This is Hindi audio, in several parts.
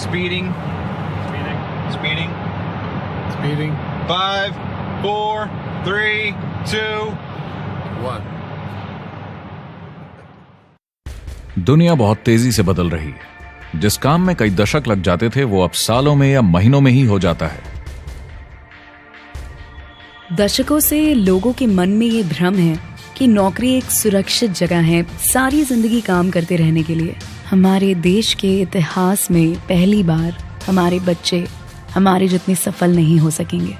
Speeding. Speeding. 5, 4, 3, 2, 1. दुनिया बहुत तेजी से बदल रही है। जिस काम में कई दशक लग जाते थे वो अब सालों में या महीनों में ही हो जाता है। दशकों से लोगों के मन में ये भ्रम है कि नौकरी एक सुरक्षित जगह है सारी जिंदगी काम करते रहने के लिए। हमारे देश के इतिहास में पहली बार हमारे बच्चे हमारे जितने सफल नहीं हो सकेंगे।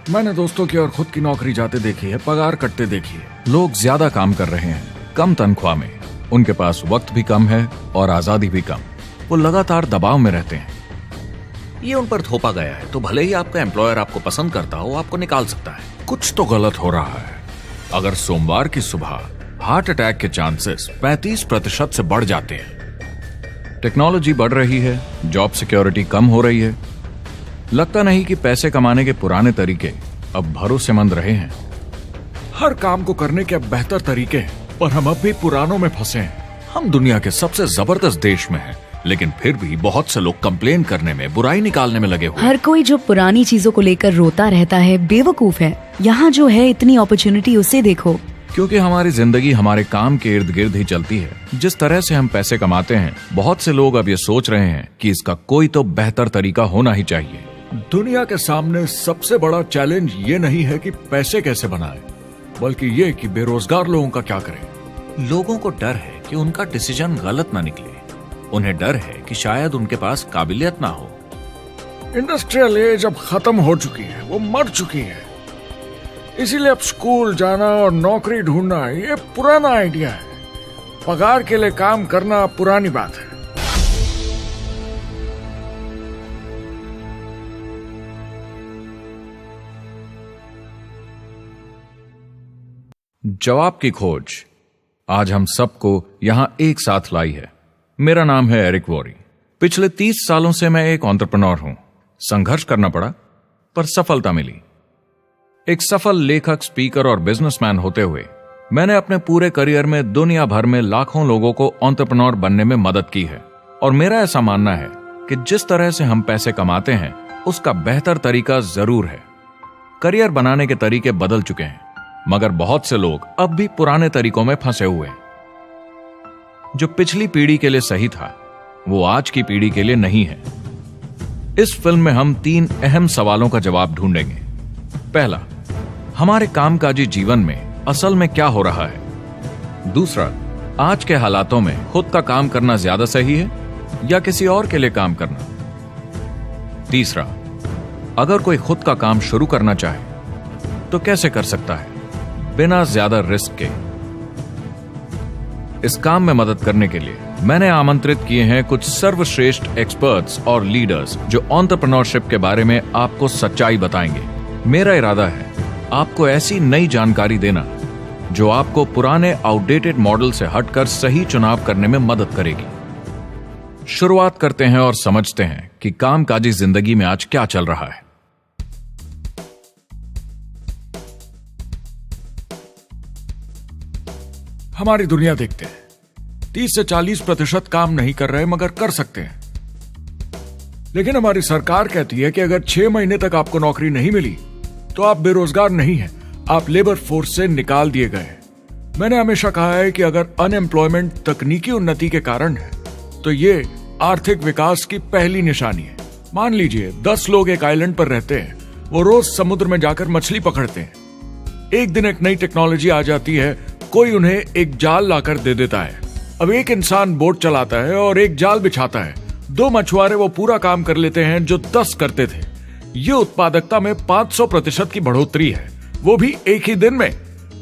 मैंने दोस्तों की और खुद की नौकरी जाते देखी है, पगार कटते देखी है। लोग ज्यादा काम कर रहे हैं कम तनख्वाह में, उनके पास वक्त भी कम है और आजादी भी कम। वो लगातार दबाव में रहते हैं। ये उन पर थोपा गया है तो भले ही आपका एम्प्लॉयर आपको पसंद करता हो, आपको निकाल सकता है। कुछ तो गलत हो रहा है। अगर सोमवार की सुबह हार्ट अटैक के चांसेस 35% से बढ़ जाते हैं। टेक्नोलॉजी बढ़ रही है, जॉब सिक्योरिटी कम हो रही है। लगता नहीं कि पैसे कमाने के पुराने तरीके अब भरोसेमंद रहे हैं। हर काम को करने के अब बेहतर तरीके हैं, पर हम अब भी पुरानों में फंसे हैं। हम दुनिया के सबसे जबरदस्त देश में हैं, लेकिन फिर भी बहुत से लोग कंप्लेन करने में, बुराई निकालने में लगे हुए। हर कोई जो पुरानी चीजों को लेकर रोता रहता है बेवकूफ है। यहाँ जो है इतनी अपॉर्चुनिटी उसे देखो। क्योंकि हमारी जिंदगी हमारे काम के इर्द गिर्द ही चलती है। जिस तरह से हम पैसे कमाते हैं, बहुत से लोग अब ये सोच रहे हैं कि इसका कोई तो बेहतर तरीका होना ही चाहिए। दुनिया के सामने सबसे बड़ा चैलेंज ये नहीं है कि पैसे कैसे बनाएं, बल्कि ये कि बेरोजगार लोगों का क्या करें। लोगों को डर है कि उनका डिसीजन गलत ना निकले। उन्हें डर है कि शायद उनके पास काबिलियत ना हो। इंडस्ट्रियल एज अब खत्म हो चुकी है, वो मर चुकी है। इसीलिए अब स्कूल जाना और नौकरी ढूंढना ये पुराना आइडिया है। पगार के लिए काम करना पुरानी बात है। जवाब की खोज आज हम सबको यहां एक साथ लाई है। मेरा नाम है एरिक वॉरी। पिछले 30 सालों से मैं एक एंटरप्रेन्योर हूं। संघर्ष करना पड़ा पर सफलता मिली। एक सफल लेखक, स्पीकर और बिजनेसमैन होते हुए मैंने अपने पूरे करियर में दुनिया भर में लाखों लोगों को एंटरप्रेन्योर बनने में मदद की है। और मेरा ऐसा मानना है कि जिस तरह से हम पैसे कमाते हैं उसका बेहतर तरीका जरूर है। करियर बनाने के तरीके बदल चुके हैं, मगर बहुत से लोग अब भी पुराने तरीकों में फंसे हुए हैं। जो पिछली पीढ़ी के लिए सही था वो आज की पीढ़ी के लिए नहीं है। इस फिल्म में हम 3 अहम सवालों का जवाब ढूंढेंगे। पहला, हमारे कामकाजी जीवन में असल में क्या हो रहा है। दूसरा, आज के हालातों में खुद का काम करना ज्यादा सही है या किसी और के लिए काम करना। तीसरा, अगर कोई खुद का काम शुरू करना चाहे तो कैसे कर सकता है बिना ज्यादा रिस्क के। इस काम में मदद करने के लिए मैंने आमंत्रित किए हैं कुछ सर्वश्रेष्ठ एक्सपर्ट्स और लीडर्स जो एंटरप्रेन्योरशिप के बारे में आपको सच्चाई बताएंगे। मेरा इरादा है आपको ऐसी नई जानकारी देना जो आपको पुराने आउटडेटेड मॉडल से हटकर सही चुनाव करने में मदद करेगी। शुरुआत करते हैं और समझते हैं कि कामकाजी जिंदगी में आज क्या चल रहा है। हमारी दुनिया देखते हैं, 30 से 40% काम नहीं कर रहे मगर कर सकते हैं। लेकिन हमारी सरकार कहती है कि अगर 6 महीने तक आपको नौकरी नहीं मिली तो आप बेरोजगार नहीं हैं, आप लेबर फोर्स से निकाल दिए गए। मैंने हमेशा कहा है कि अगर अनएम्प्लॉयमेंट तकनीकी उन्नति के कारण है तो ये आर्थिक विकास की पहली निशानी है। मान लीजिए 10 लोग एक आइलैंड पर रहते हैं, वो रोज समुद्र में जाकर मछली पकड़ते हैं। एक दिन एक नई टेक्नोलॉजी आ जाती है, कोई उन्हें एक जाल लाकर दे देता है। अब एक इंसान बोट चलाता है और एक जाल बिछाता है। 2 मछुआरे वो पूरा काम कर लेते हैं जो 10 करते थे। ये उत्पादकता में 500% की बढ़ोतरी है, वो भी एक ही दिन में।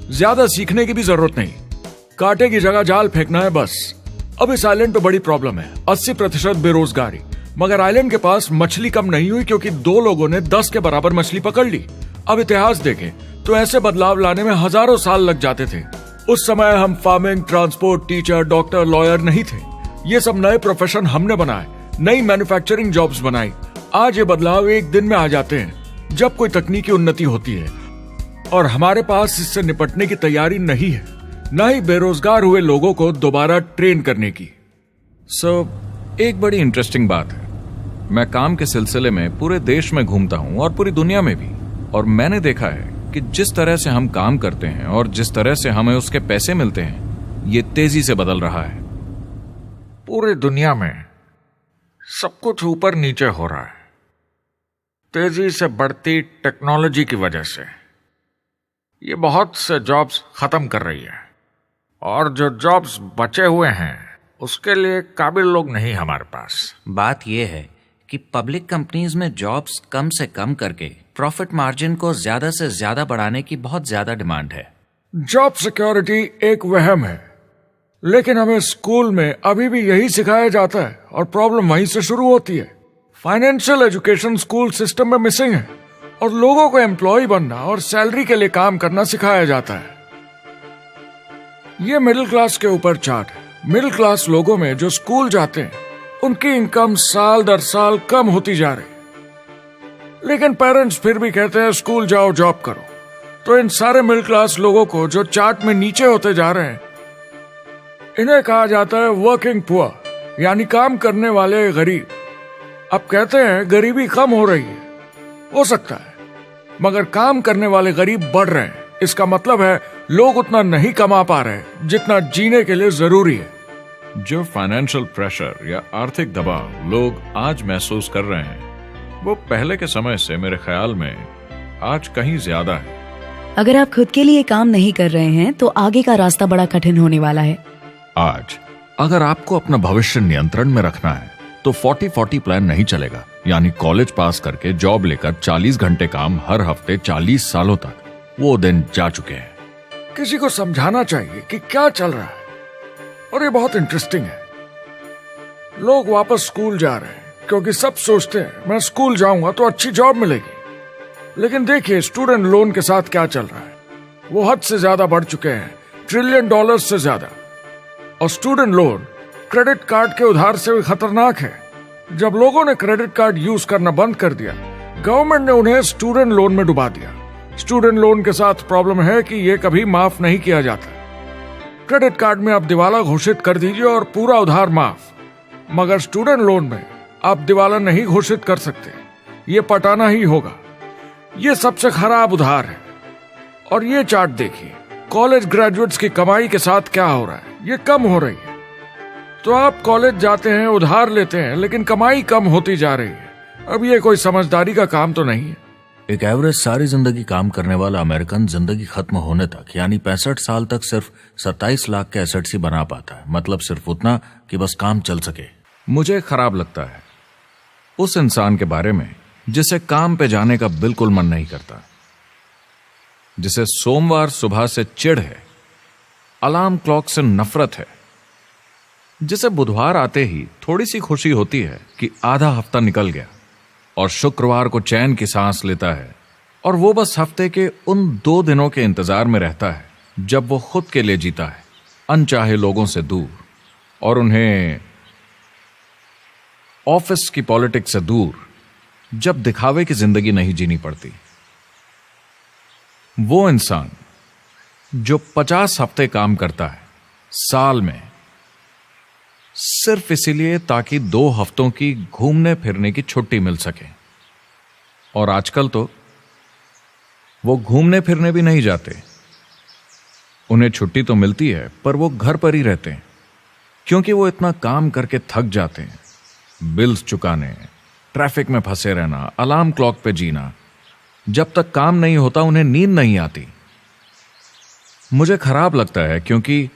ज्यादा सीखने की भी जरूरत नहीं, कांटे की जगह जाल फेंकना है बस। अब इस आइलैंड पे बड़ी प्रॉब्लम है, 80% बेरोजगारी। मगर आइलैंड के पास मछली कम नहीं हुई क्योंकि 2 लोगों ने 10 के बराबर मछली पकड़ ली। अब इतिहास देखें तो ऐसे बदलाव लाने में हजारों साल लग जाते थे। उस समय हम farming, transport, teacher, doctor, lawyer नहीं थे। ये सब नए प्रोफेशन हमने बनाए, नई मैन्युफैक्चरिंग जॉब्स बनाई। आज ये बदलाव एक दिन में आ जाते हैं जब कोई तकनीकी उन्नति होती है, और हमारे पास इससे निपटने की तैयारी नहीं है, न ही बेरोजगार हुए लोगों को दोबारा ट्रेन करने की। एक बड़ी इंटरेस्टिंग बात है, मैं काम के सिलसिले में पूरे देश में घूमता हूं और पूरी दुनिया में भी, और मैंने देखा है कि जिस तरह से हम काम करते हैं और जिस तरह से हमें उसके पैसे मिलते हैं, ये तेजी से बदल रहा है। पूरी दुनिया में सब कुछ ऊपर नीचे हो रहा है, तेजी से बढ़ती टेक्नोलॉजी की वजह से। ये बहुत से जॉब्स खत्म कर रही है, और जो जॉब्स बचे हुए हैं उसके लिए काबिल लोग नहीं हमारे पास। बात यह है कि पब्लिक कंपनीज में जॉब्स कम से कम करके प्रॉफिट मार्जिन को ज्यादा से ज्यादा बढ़ाने की बहुत ज्यादा डिमांड है। जॉब सिक्योरिटी एक वहम है, लेकिन हमें स्कूल में अभी भी यही सिखाया जाता है और प्रॉब्लम वहीं से शुरू होती है। फाइनेंशियल एजुकेशन स्कूल सिस्टम में मिसिंग है और लोगों को एम्प्लॉय बनना और सैलरी के लिए काम करना सिखाया जाता है। ये मिडिल क्लास के ऊपर चार्ट है। मिडिल क्लास लोगों में जो स्कूल जाते हैं उनकी इनकम साल दर साल कम होती जा रही, लेकिन पेरेंट्स फिर भी कहते हैं स्कूल जाओ, जॉब करो। तो इन सारे मिडिल क्लास लोगों को जो चार्ट में नीचे होते जा रहे हैं, इन्हें कहा जाता है वर्किंग पुअर, यानी काम करने वाले गरीब। अब कहते हैं गरीबी कम हो रही है, हो सकता है, मगर काम करने वाले गरीब बढ़ रहे हैं। इसका मतलब है लोग उतना नहीं कमा पा रहे जितना जीने के लिए जरूरी है। जो फाइनेंशियल प्रेशर या आर्थिक दबाव लोग आज महसूस कर रहे हैं, वो पहले के समय से मेरे ख्याल में आज कहीं ज्यादा है। अगर आप खुद के लिए काम नहीं कर रहे हैं तो आगे का रास्ता बड़ा कठिन होने वाला है। आज अगर आपको अपना भविष्य नियंत्रण में रखना है तो 40-40 प्लान नहीं चलेगा, यानी कॉलेज पास करके जॉब लेकर 40 घंटे काम हर हफ्ते 40 सालों तक, वो दिन जा चुके हैं। किसी को समझाना चाहिए कि क्या चल रहा है, और ये बहुत इंटरेस्टिंग है। लोग वापस स्कूल जा रहे हैं क्योंकि सब सोचते हैं मैं स्कूल जाऊंगा तो अच्छी जॉब मिलेगी। लेकिन देखिए स्टूडेंट लोन के साथ क्या चल रहा है, वो हद से ज्यादा बढ़ चुके हैं, $1 ट्रिलियन से ज्यादा। और स्टूडेंट लोन क्रेडिट कार्ड के उधार से भी खतरनाक है। जब लोगों ने क्रेडिट कार्ड यूज करना बंद कर दिया, गवर्नमेंट ने उन्हें स्टूडेंट लोन में डुबा दिया। स्टूडेंट लोन के साथ प्रॉब्लम है कि ये कभी माफ नहीं किया जाता। क्रेडिट कार्ड में आप दिवाला घोषित कर दीजिए और पूरा उधार माफ, मगर स्टूडेंट लोन में आप दिवाला नहीं घोषित कर सकते, ये पटाना ही होगा। ये सबसे खराब उधार है। और ये चार्ट देखिए, कॉलेज ग्रेजुएट्स की कमाई के साथ क्या हो रहा है, ये कम हो रही है। तो आप कॉलेज जाते हैं, उधार लेते हैं, लेकिन कमाई कम होती जा रही है। अब ये कोई समझदारी का काम तो नहीं है। एक एवरेज सारी जिंदगी काम करने वाला अमेरिकन जिंदगी खत्म होने तक, यानी 65 साल तक सिर्फ 27 लाख के एसेट्स ही बना पाता है। मतलब सिर्फ उतना कि बस काम चल सके। मुझे खराब लगता है उस इंसान के बारे में जिसे काम पे जाने का बिल्कुल मन नहीं करता, जिसे सोमवार सुबह से चिढ़ है, अलार्म क्लॉक से नफरत है, जिसे बुधवार आते ही थोड़ी सी खुशी होती है कि आधा हफ्ता निकल गया, और शुक्रवार को चैन की सांस लेता है, और वो बस हफ्ते के उन 2 दिनों के इंतजार में रहता है जब वो खुद के लिए जीता है, अनचाहे लोगों से दूर, और उन्हें ऑफिस की पॉलिटिक्स से दूर, जब दिखावे की जिंदगी नहीं जीनी पड़ती। वो इंसान जो 50 हफ्ते काम करता है साल में, सिर्फ इसीलिए ताकि 2 हफ्तों की घूमने फिरने की छुट्टी मिल सके। और आजकल तो वो घूमने फिरने भी नहीं जाते। उन्हें छुट्टी तो मिलती है पर वो घर पर ही रहते हैं, क्योंकि वो इतना काम करके थक जाते हैं। बिल्स चुकाने, ट्रैफिक में फंसे रहना, अलार्म क्लॉक पे जीना, जब तक काम नहीं होता उन्हें नींद नहीं आती। मुझे खराब लगता है क्योंकि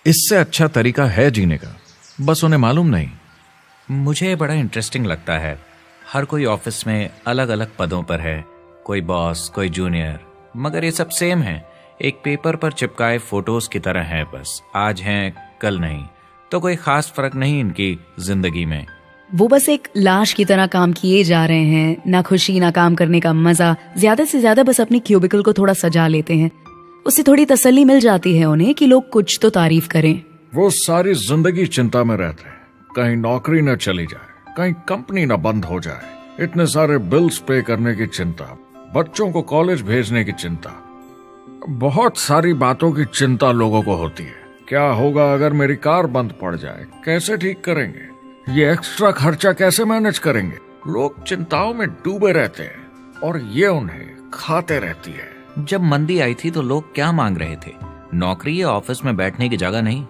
इससे अच्छा तरीका है जीने का, बस उन्हें मालूम नहीं। मुझे बड़ा इंटरेस्टिंग लगता है, हर कोई ऑफिस में अलग अलग पदों पर है, कोई बॉस, कोई जूनियर, मगर ये सब सेम है, एक पेपर पर चिपकाए फोटोज की तरह है। बस आज हैं कल नहीं, तो कोई खास फर्क नहीं इनकी जिंदगी में। वो बस एक लाश की तरह काम किए जा रहे हैं, ना खुशी ना काम करने का मजा। ज्यादा से ज्यादा बस अपनी क्यूबिकल को थोड़ा सजा लेते हैं, उससे थोड़ी तसल्ली मिल जाती है उन्हें कि लोग कुछ तो तारीफ करें। वो सारी जिंदगी चिंता में रहते हैं, कहीं नौकरी न चली जाए, कहीं कंपनी न बंद हो जाए, इतने सारे बिल्स पे करने की चिंता, बच्चों को कॉलेज भेजने की चिंता, बहुत सारी बातों की चिंता लोगों को होती है। क्या होगा अगर मेरी कार बंद पड़ जाए, कैसे ठीक करेंगे, ये एक्स्ट्रा खर्चा कैसे मैनेज करेंगे? लोग चिंताओं में डूबे रहते हैं और ये उन्हें खाते रहती है। जब मंदी आई थी तो लोग क्या मांग रहे थे? नौकरी या ऑफिस में बैठने की जगह नहीं,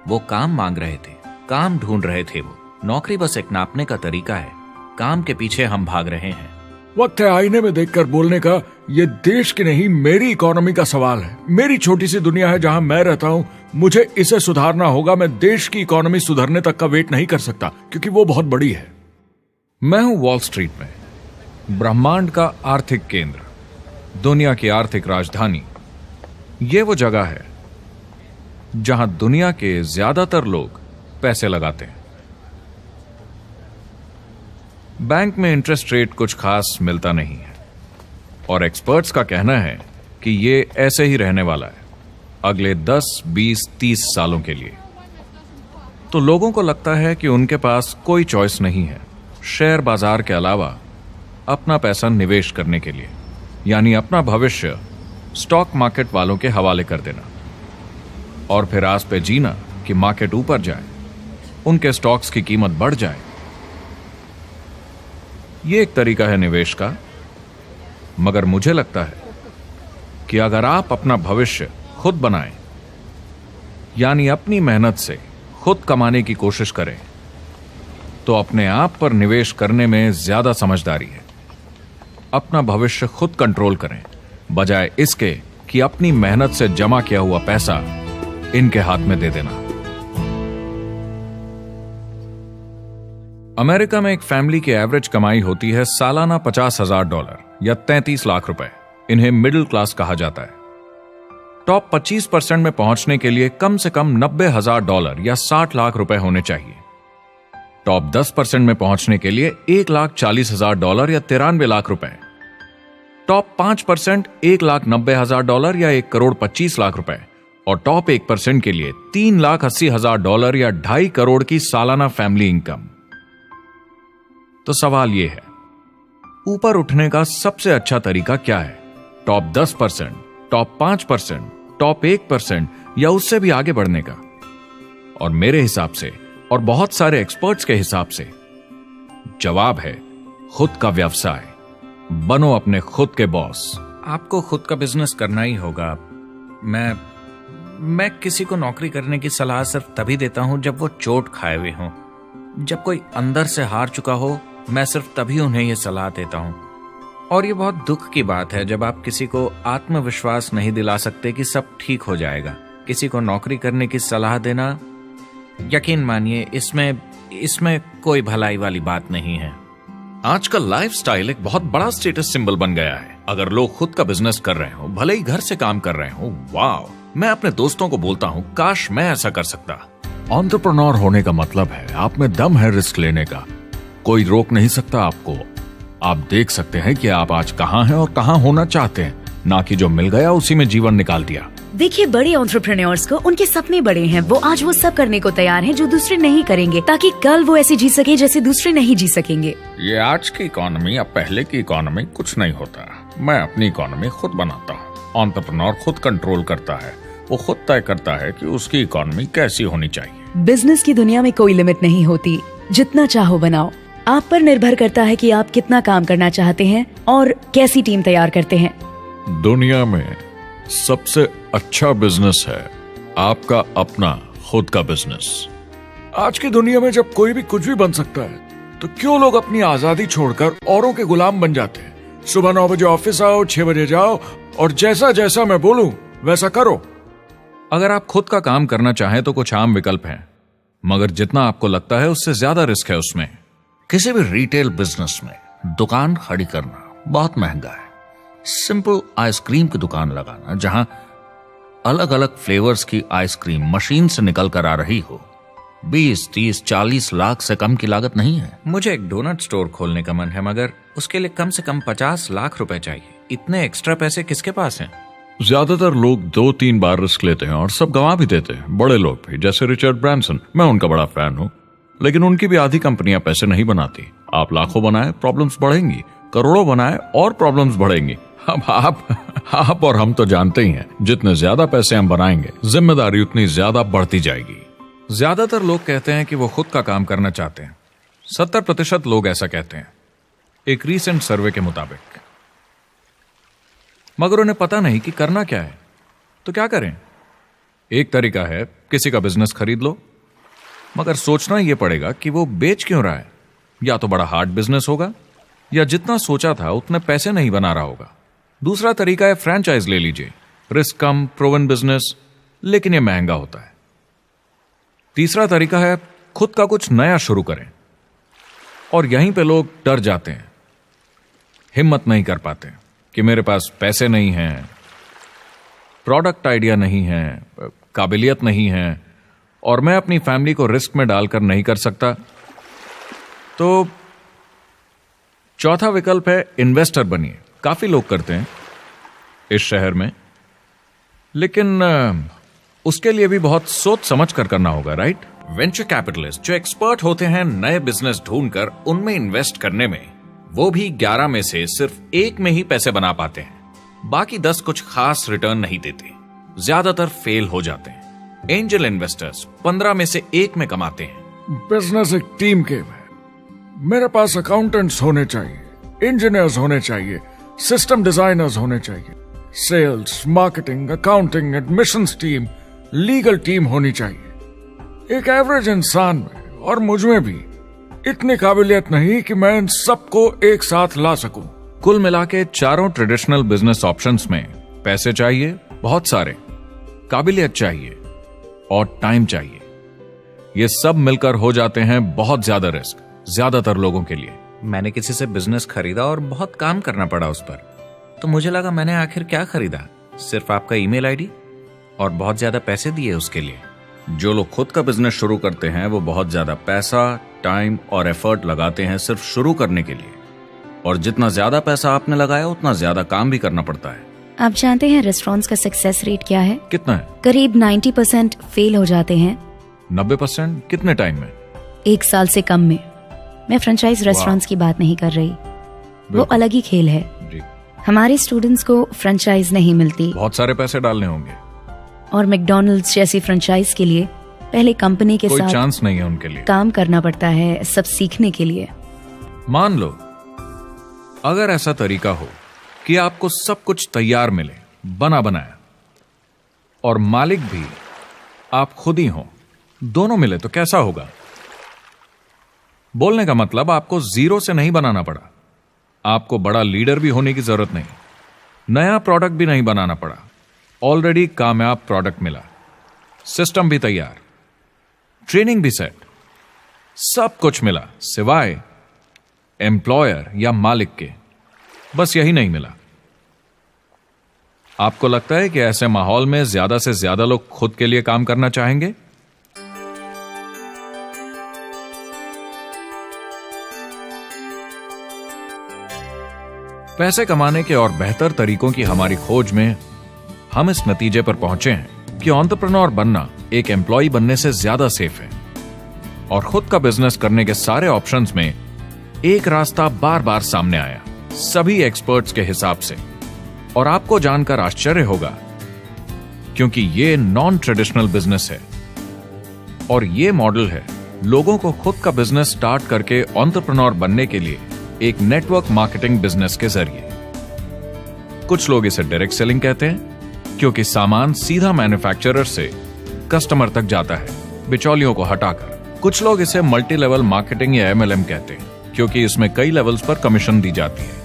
वो काम मांग रहे थे, काम ढूंढ रहे थे वो। नौकरी बस एक नापने का तरीका है, काम के पीछे हम भाग रहे हैं। वक्त है आईने में देखकर बोलने का। ये देश की नहीं, मेरी इकोनॉमी का सवाल है। मेरी छोटी सी दुनिया है जहां मैं रहता हूं, मुझे इसे सुधारना होगा। मैं देश की इकोनॉमी सुधरने तक का वेट नहीं कर सकता, क्योंकि वो बहुत बड़ी है। मैं हूं वॉल स्ट्रीट में, ब्रह्मांड का आर्थिक केंद्र, दुनिया की आर्थिक राजधानी। ये वो जगह है जहां दुनिया के ज्यादातर लोग पैसे लगाते हैं। बैंक में इंटरेस्ट रेट कुछ खास मिलता नहीं है और एक्सपर्ट्स का कहना है कि ये ऐसे ही रहने वाला है अगले 10, 20, 30 सालों के लिए। तो लोगों को लगता है कि उनके पास कोई चॉइस नहीं है शेयर बाजार के अलावा अपना पैसा निवेश करने के लिए, यानी अपना भविष्य स्टॉक मार्केट वालों के हवाले कर देना और फिर आस पे जीना कि मार्केट ऊपर जाए, उनके स्टॉक्स की कीमत बढ़ जाए। ये एक तरीका है निवेश का, मगर मुझे लगता है कि अगर आप अपना भविष्य खुद बनाएं, यानी अपनी मेहनत से खुद कमाने की कोशिश करें, तो अपने आप पर निवेश करने में ज्यादा समझदारी है। अपना भविष्य खुद कंट्रोल करें, बजाय इसके कि अपनी मेहनत से जमा किया हुआ पैसा इनके हाथ में दे देना। अमेरिका में एक फैमिली की एवरेज कमाई होती है सालाना $50,000 या 33 लाख रुपए। इन्हें मिडिल क्लास कहा जाता है। टॉप 25% में पहुंचने के लिए कम से कम $90,000 या 60 लाख रुपए होने चाहिए। टॉप 10% में पहुंचने के लिए $1,40,000 या 93 लाख रुपए। टॉप 5% $1,90,000 या 1,25,00,000 रुपए और टॉप 1% के लिए $3,80,000 या 2.5 करोड़ की सालाना फैमिली इनकम। तो सवाल यह है, ऊपर उठने का सबसे अच्छा तरीका क्या है? टॉप 10%, टॉप 5%, टॉप 1% या उससे भी आगे बढ़ने का? और मेरे हिसाब से और बहुत सारे एक्सपर्ट्स के हिसाब से जवाब है खुद का व्यवसाय। बनो अपने खुद के बॉस। आपको खुद का बिजनेस करना ही होगा। मैं किसी को नौकरी करने की सलाह सिर्फ तभी देता हूं जब वो चोट खाए हुए हों। जब कोई अंदर से हार चुका हो, मैं सिर्फ तभी उन्हें यह सलाह देता हूं। और ये बहुत दुख की बात है जब आप किसी को आत्मविश्वास नहीं दिला सकते कि सब ठीक हो जाएगा। किसी को नौकरी करने की सलाह देना, यकीन मानिए, इसमें कोई भलाई वाली बात नहीं है। आजकल लाइफस्टाइल एक बहुत बड़ा स्टेटस सिंबल बन गया है। अगर लोग खुद का बिजनेस कर रहे हो, भले ही घर से काम कर रहे हो, वाह! मैं अपने दोस्तों को बोलता हूं, काश मैं ऐसा कर सकता। एंटरप्रेन्योर होने का मतलब है आप में दम है रिस्क लेने का। कोई रोक नहीं सकता आपको। आप देख सकते हैं कि आप आज कहां हैं और कहां होना चाहते हैं, ना कि जो मिल गया उसी में जीवन निकाल दिया। देखिए, बड़े एंटरप्रेन्योर्स को उनके सपने बड़े हैं। वो आज वो सब करने को तैयार हैं जो दूसरे नहीं करेंगे, ताकि कल वो ऐसे जी सके जैसे दूसरे नहीं जी सकेंगे। ये आज की इकोनॉमी अब पहले की इकोनॉमी कुछ नहीं होता। मैं अपनी इकोनॉमी खुद बनाता हूँ। एंटरप्रेन्योर खुद कंट्रोल करता है। वो खुद तय करता है कि उसकी इकोनॉमी कैसी होनी चाहिए। बिजनेस की दुनिया में कोई लिमिट नहीं होती। जितना चाहो बनाओ। आप पर निर्भर करता है कि आप कितना काम करना चाहते हैं और कैसी टीम तैयार करते हैं। दुनिया में सबसे अच्छा बिजनेस है आपका अपना खुद का बिजनेस। आज की दुनिया में जब कोई भी कुछ भी बन सकता है, तो क्यों लोग अपनी आजादी छोड़कर औरों के गुलाम बन जाते हैं? सुबह 9 बजे ऑफिस आओ, 6 बजे जाओ और जैसा जैसा मैं बोलूं वैसा करो। अगर आप खुद का काम करना चाहें तो कुछ आम विकल्प हैं, मगर जितना आपको लगता है उससे ज्यादा रिस्क है उसमें। किसी भी रिटेल बिजनेस में दुकान खड़ी करना बहुत महंगा है। सिंपल आइसक्रीम की दुकान लगाना जहां अलग अलग फ्लेवर्स की आइसक्रीम मशीन से निकल कर आ रही हो, 20, 30, 40 लाख से कम की लागत नहीं है। मुझे एक डोनट स्टोर खोलने का मन है, मगर उसके लिए कम से कम 50 लाख रुपए चाहिए। इतने एक्स्ट्रा पैसे किसके पास हैं? ज्यादातर लोग 2-3 बार रिस्क लेते हैं और सब गंवा भी देते हैं। बड़े लोग भी, जैसे रिचर्ड ब्रांसन। मैं उनका बड़ा फैन हूं, लेकिन उनकी भी आधी कंपनियां पैसे नहीं बनाती। आप लाखों बनाए, प्रॉब्लम्स बढ़ेंगी। करोड़ों बनाए और प्रॉब्लम्स बढ़ेंगी। अब आप और हम तो जानते ही हैं, जितने ज्यादा पैसे हम बनाएंगे, जिम्मेदारी उतनी ज्यादा बढ़ती जाएगी। ज्यादातर लोग कहते हैं कि वो खुद का काम करना चाहते हैं। 70% लोग ऐसा कहते हैं, एक रीसेंट सर्वे के मुताबिक। मगर उन्हें पता नहीं कि करना क्या है। तो क्या करें? एक तरीका है किसी का बिजनेस खरीद लो, मगर सोचना यह पड़ेगा कि वो बेच क्यों रहा है। या तो बड़ा हार्ड बिजनेस होगा, या जितना सोचा था उतने पैसे नहीं बना रहा होगा। दूसरा तरीका है फ्रेंचाइज ले लीजिए, रिस्क कम, प्रूवन बिजनेस, लेकिन यह महंगा होता है। तीसरा तरीका है खुद का कुछ नया शुरू करें, और यहीं पे लोग डर जाते हैं, हिम्मत नहीं कर पाते कि मेरे पास पैसे नहीं हैं, प्रोडक्ट आइडिया नहीं है, काबिलियत नहीं है, और मैं अपनी फैमिली को रिस्क में डालकर नहीं कर सकता। तो चौथा विकल्प है इन्वेस्टर बनिए। काफी लोग करते हैं इस शहर में, लेकिन उसके लिए भी बहुत सोच समझ कर करना होगा, राइट? वेंचर कैपिटलिस्ट जो एक्सपर्ट होते हैं नए बिजनेस ढूंढकर उनमें इन्वेस्ट करने में, वो भी 11 में से सिर्फ 1 में ही पैसे बना पाते हैं। बाकी 10 कुछ खास रिटर्न नहीं देते, ज्यादातर फेल हो जाते हैं। एंजल इन्वेस्टर्स 15 में से 1 में कमाते हैं। बिजनेस एक टीम गेम है। मेरे पास अकाउंटेंट्स होने चाहिए, इंजीनियर्स होने चाहिए, सिस्टम डिजाइनर्स होने चाहिए, sales, marketing, accounting, admissions team, legal team होनी चाहिए। एक एवरेज इंसान में और मुझ में भी इतनी काबिलियत नहीं कि मैं इन सबको एक साथ ला सकूं। कुल मिला के चारों ट्रेडिशनल बिजनेस ऑप्शंस में पैसे चाहिए बहुत सारे, काबिलियत चाहिए और टाइम चाहिए। ये सब मिलकर हो जाते हैं बहुत ज्यादा रिस्क ज्यादातर लोगों के लिए। मैंने किसी से बिजनेस खरीदा और बहुत काम करना पड़ा उस पर, तो मुझे लगा मैंने आखिर क्या खरीदा, सिर्फ आपका ईमेल आईडी, और बहुत ज्यादा पैसे दिए उसके लिए। जो लोग खुद का बिजनेस शुरू करते हैं वो बहुत ज्यादा पैसा, टाइम और एफर्ट लगाते हैं सिर्फ शुरू करने के लिए, और जितना ज्यादा पैसा आपने लगाया उतना ज्यादा काम भी करना पड़ता है। आप जानते हैं रेस्टोरेंट्स का सक्सेस रेट क्या है? कितना है? करीब 90% फेल हो जाते हैं। 90%? कितने टाइम में? 1 साल से कम में। मैं फ्रेंचाइज रेस्टोरेंट्स की बात नहीं कर रही, वो अलग ही खेल है। जी। हमारे स्टूडेंट्स को फ्रेंचाइज नहीं मिलती, बहुत सारे पैसे डालने होंगे, और मैकडॉनल्ड्स जैसी फ्रेंचाइज के लिए पहले कंपनी के कोई साथ चांस नहीं है उनके लिए। काम करना पड़ता है सब सीखने के लिए। मान लो अगर ऐसा तरीका हो कि आपको सब कुछ तैयार मिले, बना बनाया, और मालिक भी आप खुद ही हो, दोनों मिले, तो कैसा होगा? बोलने का मतलब आपको जीरो से नहीं बनाना पड़ा, आपको बड़ा लीडर भी होने की जरूरत नहीं, नया प्रोडक्ट भी नहीं बनाना पड़ा, ऑलरेडी कामयाब प्रोडक्ट मिला, सिस्टम भी तैयार, ट्रेनिंग भी सेट, सब कुछ मिला सिवाय एम्प्लॉयर या मालिक के। बस यही नहीं मिला। आपको लगता है कि ऐसे माहौल में ज्यादा से ज्यादा लोग खुद के लिए काम करना चाहेंगे? पैसे कमाने के और बेहतर तरीकों की हमारी खोज में हम इस नतीजे पर पहुंचे हैं कि एंटरप्रेन्योर बनना एक एम्प्लॉय बनने से ज्यादा सेफ है, और खुद का बिजनेस करने के सारे ऑप्शंस में एक रास्ता बार बार सामने आया सभी एक्सपर्ट्स के हिसाब से। और आपको जानकर आश्चर्य होगा, क्योंकि ये नॉन ट्रेडिशनल बिजनेस है, और ये मॉडल है लोगों को खुद का बिजनेस स्टार्ट करके एंटरप्रेन्योर बनने के लिए एक नेटवर्क मार्केटिंग बिजनेस के जरिए। कुछ लोग इसे डायरेक्ट सेलिंग कहते हैं, क्योंकि सामान सीधा मैन्युफैक्चरर से कस्टमर तक जाता है बिचौलियों को हटाकर। कुछ लोग इसे मल्टी लेवल मार्केटिंग या MLM कहते हैं, क्योंकि इसमें कई लेवल्स पर कमीशन दी जाती है,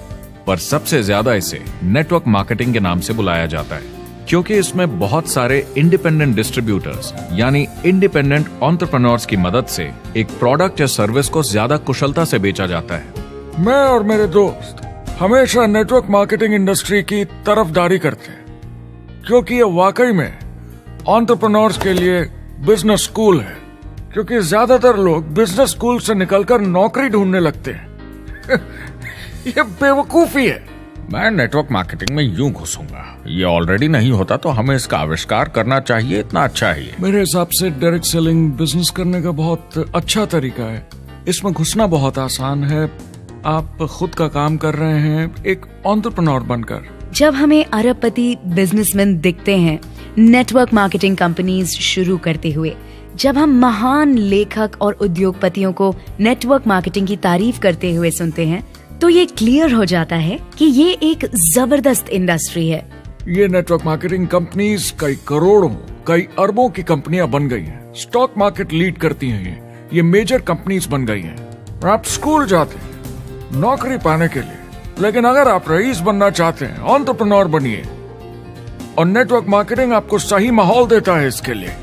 पर सबसे ज्यादा इसे नेटवर्क मार्केटिंग के नाम से बुलाया जाता है, क्योंकि इसमें बहुत सारे इंडिपेंडेंट डिस्ट्रीब्यूटर्स यानी इंडिपेंडेंट एंटरप्रेन्योर्स की मदद से एक प्रोडक्ट या सर्विस को ज्यादा कुशलता से बेचा जाता है। मैं और मेरे दोस्त हमेशा नेटवर्क मार्केटिंग इंडस्ट्री की तरफदारी करते हैं, क्योंकि ये वाकई में एंटरप्रेन्योर्स के लिए बिजनेस स्कूल है। क्योंकि ज्यादातर लोग बिजनेस स्कूल से निकलकर नौकरी ढूंढने लगते हैं। ये बेवकूफी है। मैं नेटवर्क मार्केटिंग में यूं घुसूंगा, ये ऑलरेडी नहीं होता तो हमें इसका आविष्कार करना चाहिए, इतना अच्छा है ये। मेरे हिसाब से डायरेक्ट सेलिंग बिजनेस करने का बहुत अच्छा तरीका है। इसमें घुसना बहुत आसान है। आप खुद का काम कर रहे हैं एक एंटरप्रेन्योर बनकर। जब हमें अरबपति बिजनेसमैन दिखते हैं नेटवर्क मार्केटिंग कंपनीज शुरू करते हुए, जब हम महान लेखक और उद्योगपतियों को नेटवर्क मार्केटिंग की तारीफ करते हुए सुनते हैं तो ये क्लियर हो जाता है कि ये एक जबरदस्त इंडस्ट्री है। ये नेटवर्क मार्केटिंग कंपनीज कई करोड़ों, कई अरबों की कंपनियां बन गई हैं। स्टॉक मार्केट लीड करती हैं ये मेजर कंपनीज बन गई हैं। आप स्कूल जाते हैं नौकरी पाने के लिए, लेकिन अगर आप रईस बनना चाहते हैं, एंटरप्रेन्योर बनिए, और नेटवर्क मार्केटिंग आपको सही माहौल देता है इसके लिए।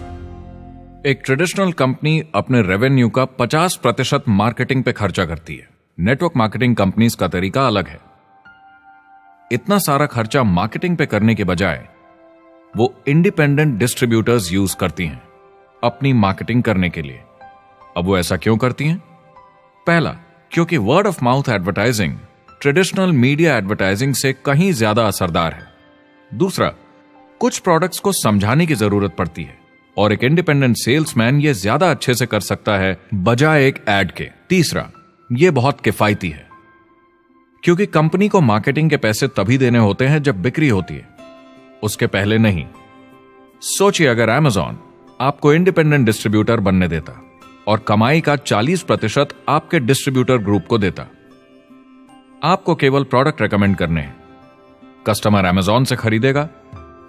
एक ट्रेडिशनल कंपनी अपने रेवेन्यू का 50% मार्केटिंग पे खर्चा करती है। नेटवर्क मार्केटिंग कंपनीज का तरीका अलग है। इतना सारा खर्चा मार्केटिंग पे करने के बजाय वो इंडिपेंडेंट डिस्ट्रीब्यूटर्स यूज करती हैं अपनी मार्केटिंग करने के लिए। अब वो ऐसा क्यों करती हैं? पहला, क्योंकि word of mouth advertising traditional media advertising से कहीं ज्यादा असरदार है। दूसरा, कुछ प्रोडक्ट्स को समझाने की जरूरत पड़ती है और एक इंडिपेंडेंट सेल्समैन ये ज्यादा अच्छे से कर सकता है बजाय एक एड के। तीसरा, ये बहुत किफायती है क्योंकि कंपनी को मार्केटिंग के पैसे तभी देने होते हैं जब बिक्री होती है, उसके पहले नहीं। सोचिए अगर Amazon आपको इंडिपेंडेंट डिस्ट्रीब्यूटर बनने देता और कमाई का 40% आपके डिस्ट्रीब्यूटर ग्रुप को देता। आपको केवल प्रोडक्ट रेकमेंड करने हैं, कस्टमर Amazon से खरीदेगा,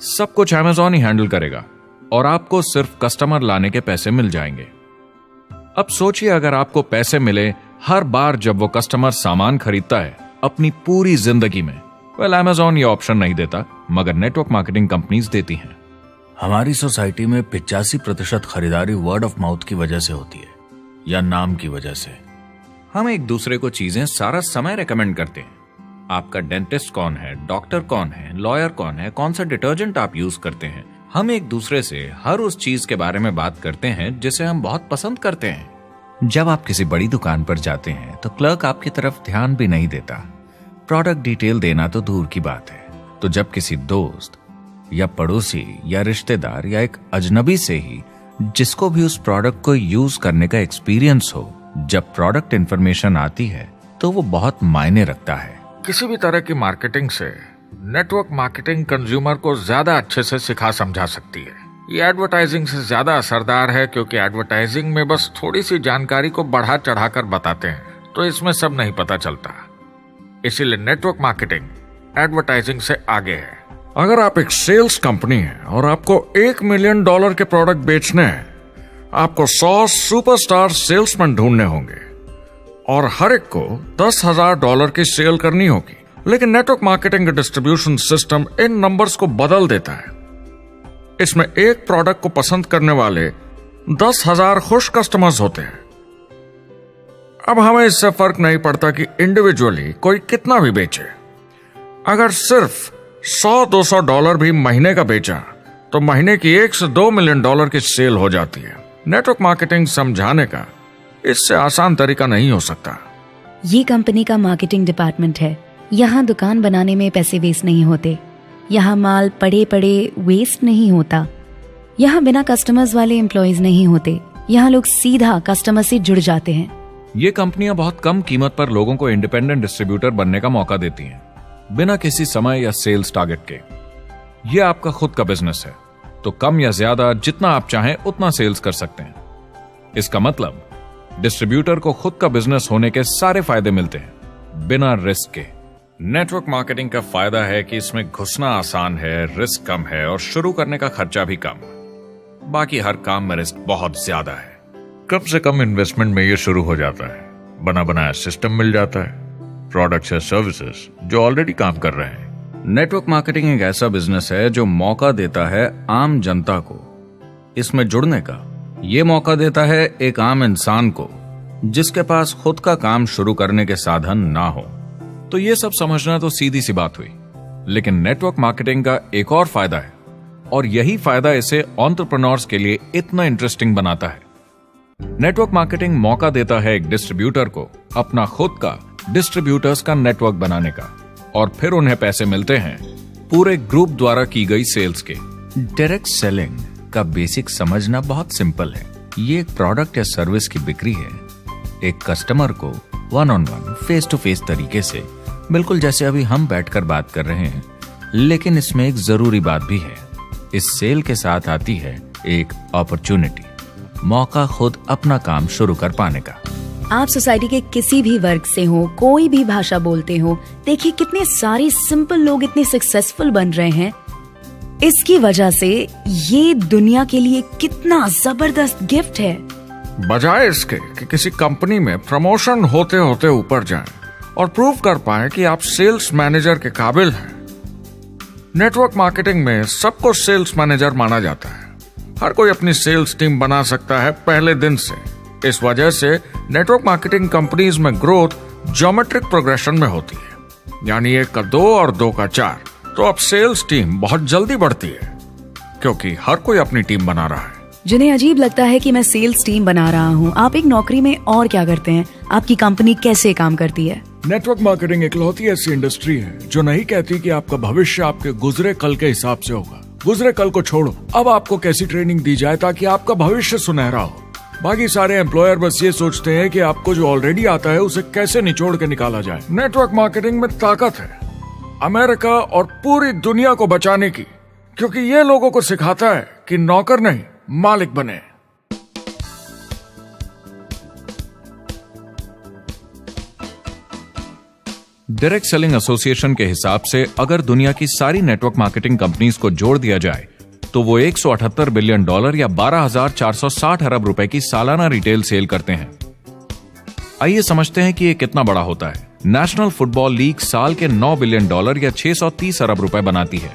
सब कुछ Amazon ही हैंडल करेगा और आपको सिर्फ कस्टमर लाने के पैसे मिल जाएंगे। अब सोचिए अगर आपको पैसे मिले हर बार जब वो कस्टमर सामान खरीदता है अपनी पूरी जिंदगी में। वेल, Amazon ये ऑप्शन नहीं देता, मगर नेटवर्क मार्केटिंग कंपनीज देती हैं। हमारी सोसाइटी में 85% खरीदारी वर्ड ऑफ माउथ की वजह से होती है या नाम की वजह से। हम एक दूसरे को चीजें सारा समय रेकमेंड करते हैं। आपका डेंटिस्ट कौन है, डॉक्टर कौन है, लॉयर कौन है, कौन सा डिटर्जेंट आप यूज करते हैं। हम एक दूसरे से हर उस चीज के बारे में बात करते हैं जिसे हम बहुत पसंद करते हैं। जब आप किसी बड़ी दुकान पर जाते हैं तो क्लर्क आपकी तरफ ध्यान भी नहीं देता, प्रोडक्ट डिटेल देना तो दूर की बात है। तो जब किसी दोस्त या पड़ोसी या रिश्तेदार या एक अजनबी से ही जिसको भी उस प्रोडक्ट को यूज करने का एक्सपीरियंस हो, जब प्रोडक्ट इंफॉर्मेशन आती है तो वो बहुत मायने रखता है। किसी भी तरह की मार्केटिंग से नेटवर्क मार्केटिंग कंज्यूमर को ज्यादा अच्छे से सिखा समझा सकती है। ये एडवर्टाइजिंग से ज्यादा असरदार है क्योंकि एडवर्टाइजिंग में बस थोड़ी सी जानकारी को बढ़ा चढ़ाकर बताते हैं, तो इसमें सब नहीं पता चलता। इसीलिए नेटवर्क मार्केटिंग एडवर्टाइजिंग से आगे है। अगर आप एक सेल्स कंपनी है और आपको $1 मिलियन के प्रोडक्ट बेचने हैं, आपको 100 सुपरस्टार सेल्समैन ढूंढने होंगे और हर एक को $10,000 की सेल करनी होगी। लेकिन नेटवर्क मार्केटिंग का डिस्ट्रीब्यूशन सिस्टम इन नंबर्स को बदल देता है। इसमें एक प्रोडक्ट को पसंद करने वाले 10,000 खुश कस्टमर्स होते हैं। अब हमें इससे फर्क नहीं पड़ता कि इंडिविजुअली कोई कितना भी बेचे। अगर सिर्फ $100-200 भी महीने का बेचा तो महीने की $1 से $2 मिलियन की सेल हो जाती है। नेटवर्क मार्केटिंग समझाने का इससे आसान तरीका नहीं हो सकता। ये कंपनी का मार्केटिंग डिपार्टमेंट है। यहाँ दुकान बनाने में पैसे वेस्ट नहीं होते, यहाँ माल पड़े पड़े वेस्ट नहीं होता, यहाँ बिना कस्टमर्स वाले एम्प्लॉयज नहीं होते, यहाँ लोग सीधा कस्टमर से जुड़ जाते हैं। ये कंपनियां बहुत कम कीमत पर लोगों को इंडिपेंडेंट डिस्ट्रीब्यूटर बनने का मौका देती हैं, बिना किसी समय या सेल्स टारगेट के। ये आपका खुद का बिजनेस है, तो कम या ज्यादा जितना आप चाहें उतना सेल्स कर सकते हैं। इसका मतलब डिस्ट्रीब्यूटर को खुद का बिजनेस होने के सारे फायदे मिलते हैं, बिना रिस्क के। नेटवर्क मार्केटिंग का फायदा है कि इसमें घुसना आसान है, रिस्क कम है और शुरू करने का खर्चा भी कम। बाकी हर काम में रिस्क बहुत ज्यादा है। कम से कम इन्वेस्टमेंट में ये शुरू हो जाता है, बना बनाया सिस्टम मिल जाता है, प्रोडक्ट्स या सर्विसेज जो ऑलरेडी काम कर रहे हैं। नेटवर्क मार्केटिंग एक ऐसा बिजनेस है जो मौका देता है आम जनता को इसमें जुड़ने का। ये मौका देता है एक आम इंसान को जिसके पास खुद का काम शुरू करने के साधन ना हो। तो ये सब समझना तो सीधी सी बात हुई, लेकिन नेटवर्क मार्केटिंग का एक और फायदा है और यही फायदा इसे एंटरप्रेन्योर्स के लिए इतना इंटरेस्टिंग बनाता है। नेटवर्क मार्केटिंग मौका देता है एक डिस्ट्रीब्यूटर को अपना खुद का डिस्ट्रीब्यूटर्स का नेटवर्क बनाने का, और फिर उन्हें पैसे मिलते हैं पूरे ग्रुप द्वारा की गई सेल्स के। डायरेक्ट सेलिंग का बेसिक समझना बहुत सिंपल है। ये एक प्रोडक्ट या सर्विस की बिक्री है एक कस्टमर को वन-ऑन-वन, फेस टू फेस तरीके से, बिल्कुल जैसे अभी हम बैठकर बात कर रहे हैं। लेकिन इसमें एक जरूरी बात भी है, इस सेल के साथ आती है एक अपॉर्चुनिटी। मौका खुद अपना काम शुरू कर पाने का। आप सोसाइटी के किसी भी वर्ग से हो, कोई भी भाषा बोलते हो, देखिए कितने सारे सिंपल लोग इतने सक्सेसफुल बन रहे हैं। इसकी वजह से ये दुनिया के लिए कितना जबरदस्त गिफ्ट है। बजाय इसके कि किसी कंपनी में प्रमोशन होते होते ऊपर जाएं और प्रूव कर पाएं कि आप सेल्स मैनेजर के काबिल हैं, नेटवर्क मार्केटिंग में सबको सेल्स मैनेजर माना जाता है। हर कोई अपनी सेल्स टीम बना सकता है पहले दिन से। इस वजह से नेटवर्क मार्केटिंग कंपनीज में ग्रोथ ज्योमेट्रिक प्रोग्रेशन में होती है, यानी 1 का 2 और 2 का 4। तो अब सेल्स टीम बहुत जल्दी बढ़ती है क्योंकि हर कोई अपनी टीम बना रहा है। जिन्हें अजीब लगता है कि मैं सेल्स टीम बना रहा हूँ, आप एक नौकरी में और क्या करते हैं? आपकी कंपनी कैसे काम करती है? नेटवर्क मार्केटिंग इकलौती ऐसी इंडस्ट्री है जो नहीं कहती कि आपका भविष्य आपके गुजरे कल के हिसाब से होगा। गुजरे कल को छोड़ो, अब आपको कैसी ट्रेनिंग दी जाए ताकि आपका भविष्य सुनहरा हो। बाकी सारे एम्प्लॉयर बस ये सोचते हैं कि आपको जो ऑलरेडी आता है उसे कैसे निचोड़ के निकाला जाए। नेटवर्क मार्केटिंग में ताकत है अमेरिका और पूरी दुनिया को बचाने की, क्योंकि ये लोगों को सिखाता है कि नौकर नहीं मालिक बने। डायरेक्ट सेलिंग एसोसिएशन के हिसाब से अगर दुनिया की सारी नेटवर्क मार्केटिंग कंपनीज को जोड़ दिया जाए तो वो $178 बिलियन या 12,460 अरब रुपए की सालाना रिटेल सेल करते हैं। आइए समझते हैं कि ये कितना बड़ा होता है। नेशनल फुटबॉल लीग साल के $9 बिलियन या 630 अरब रुपए बनाती है।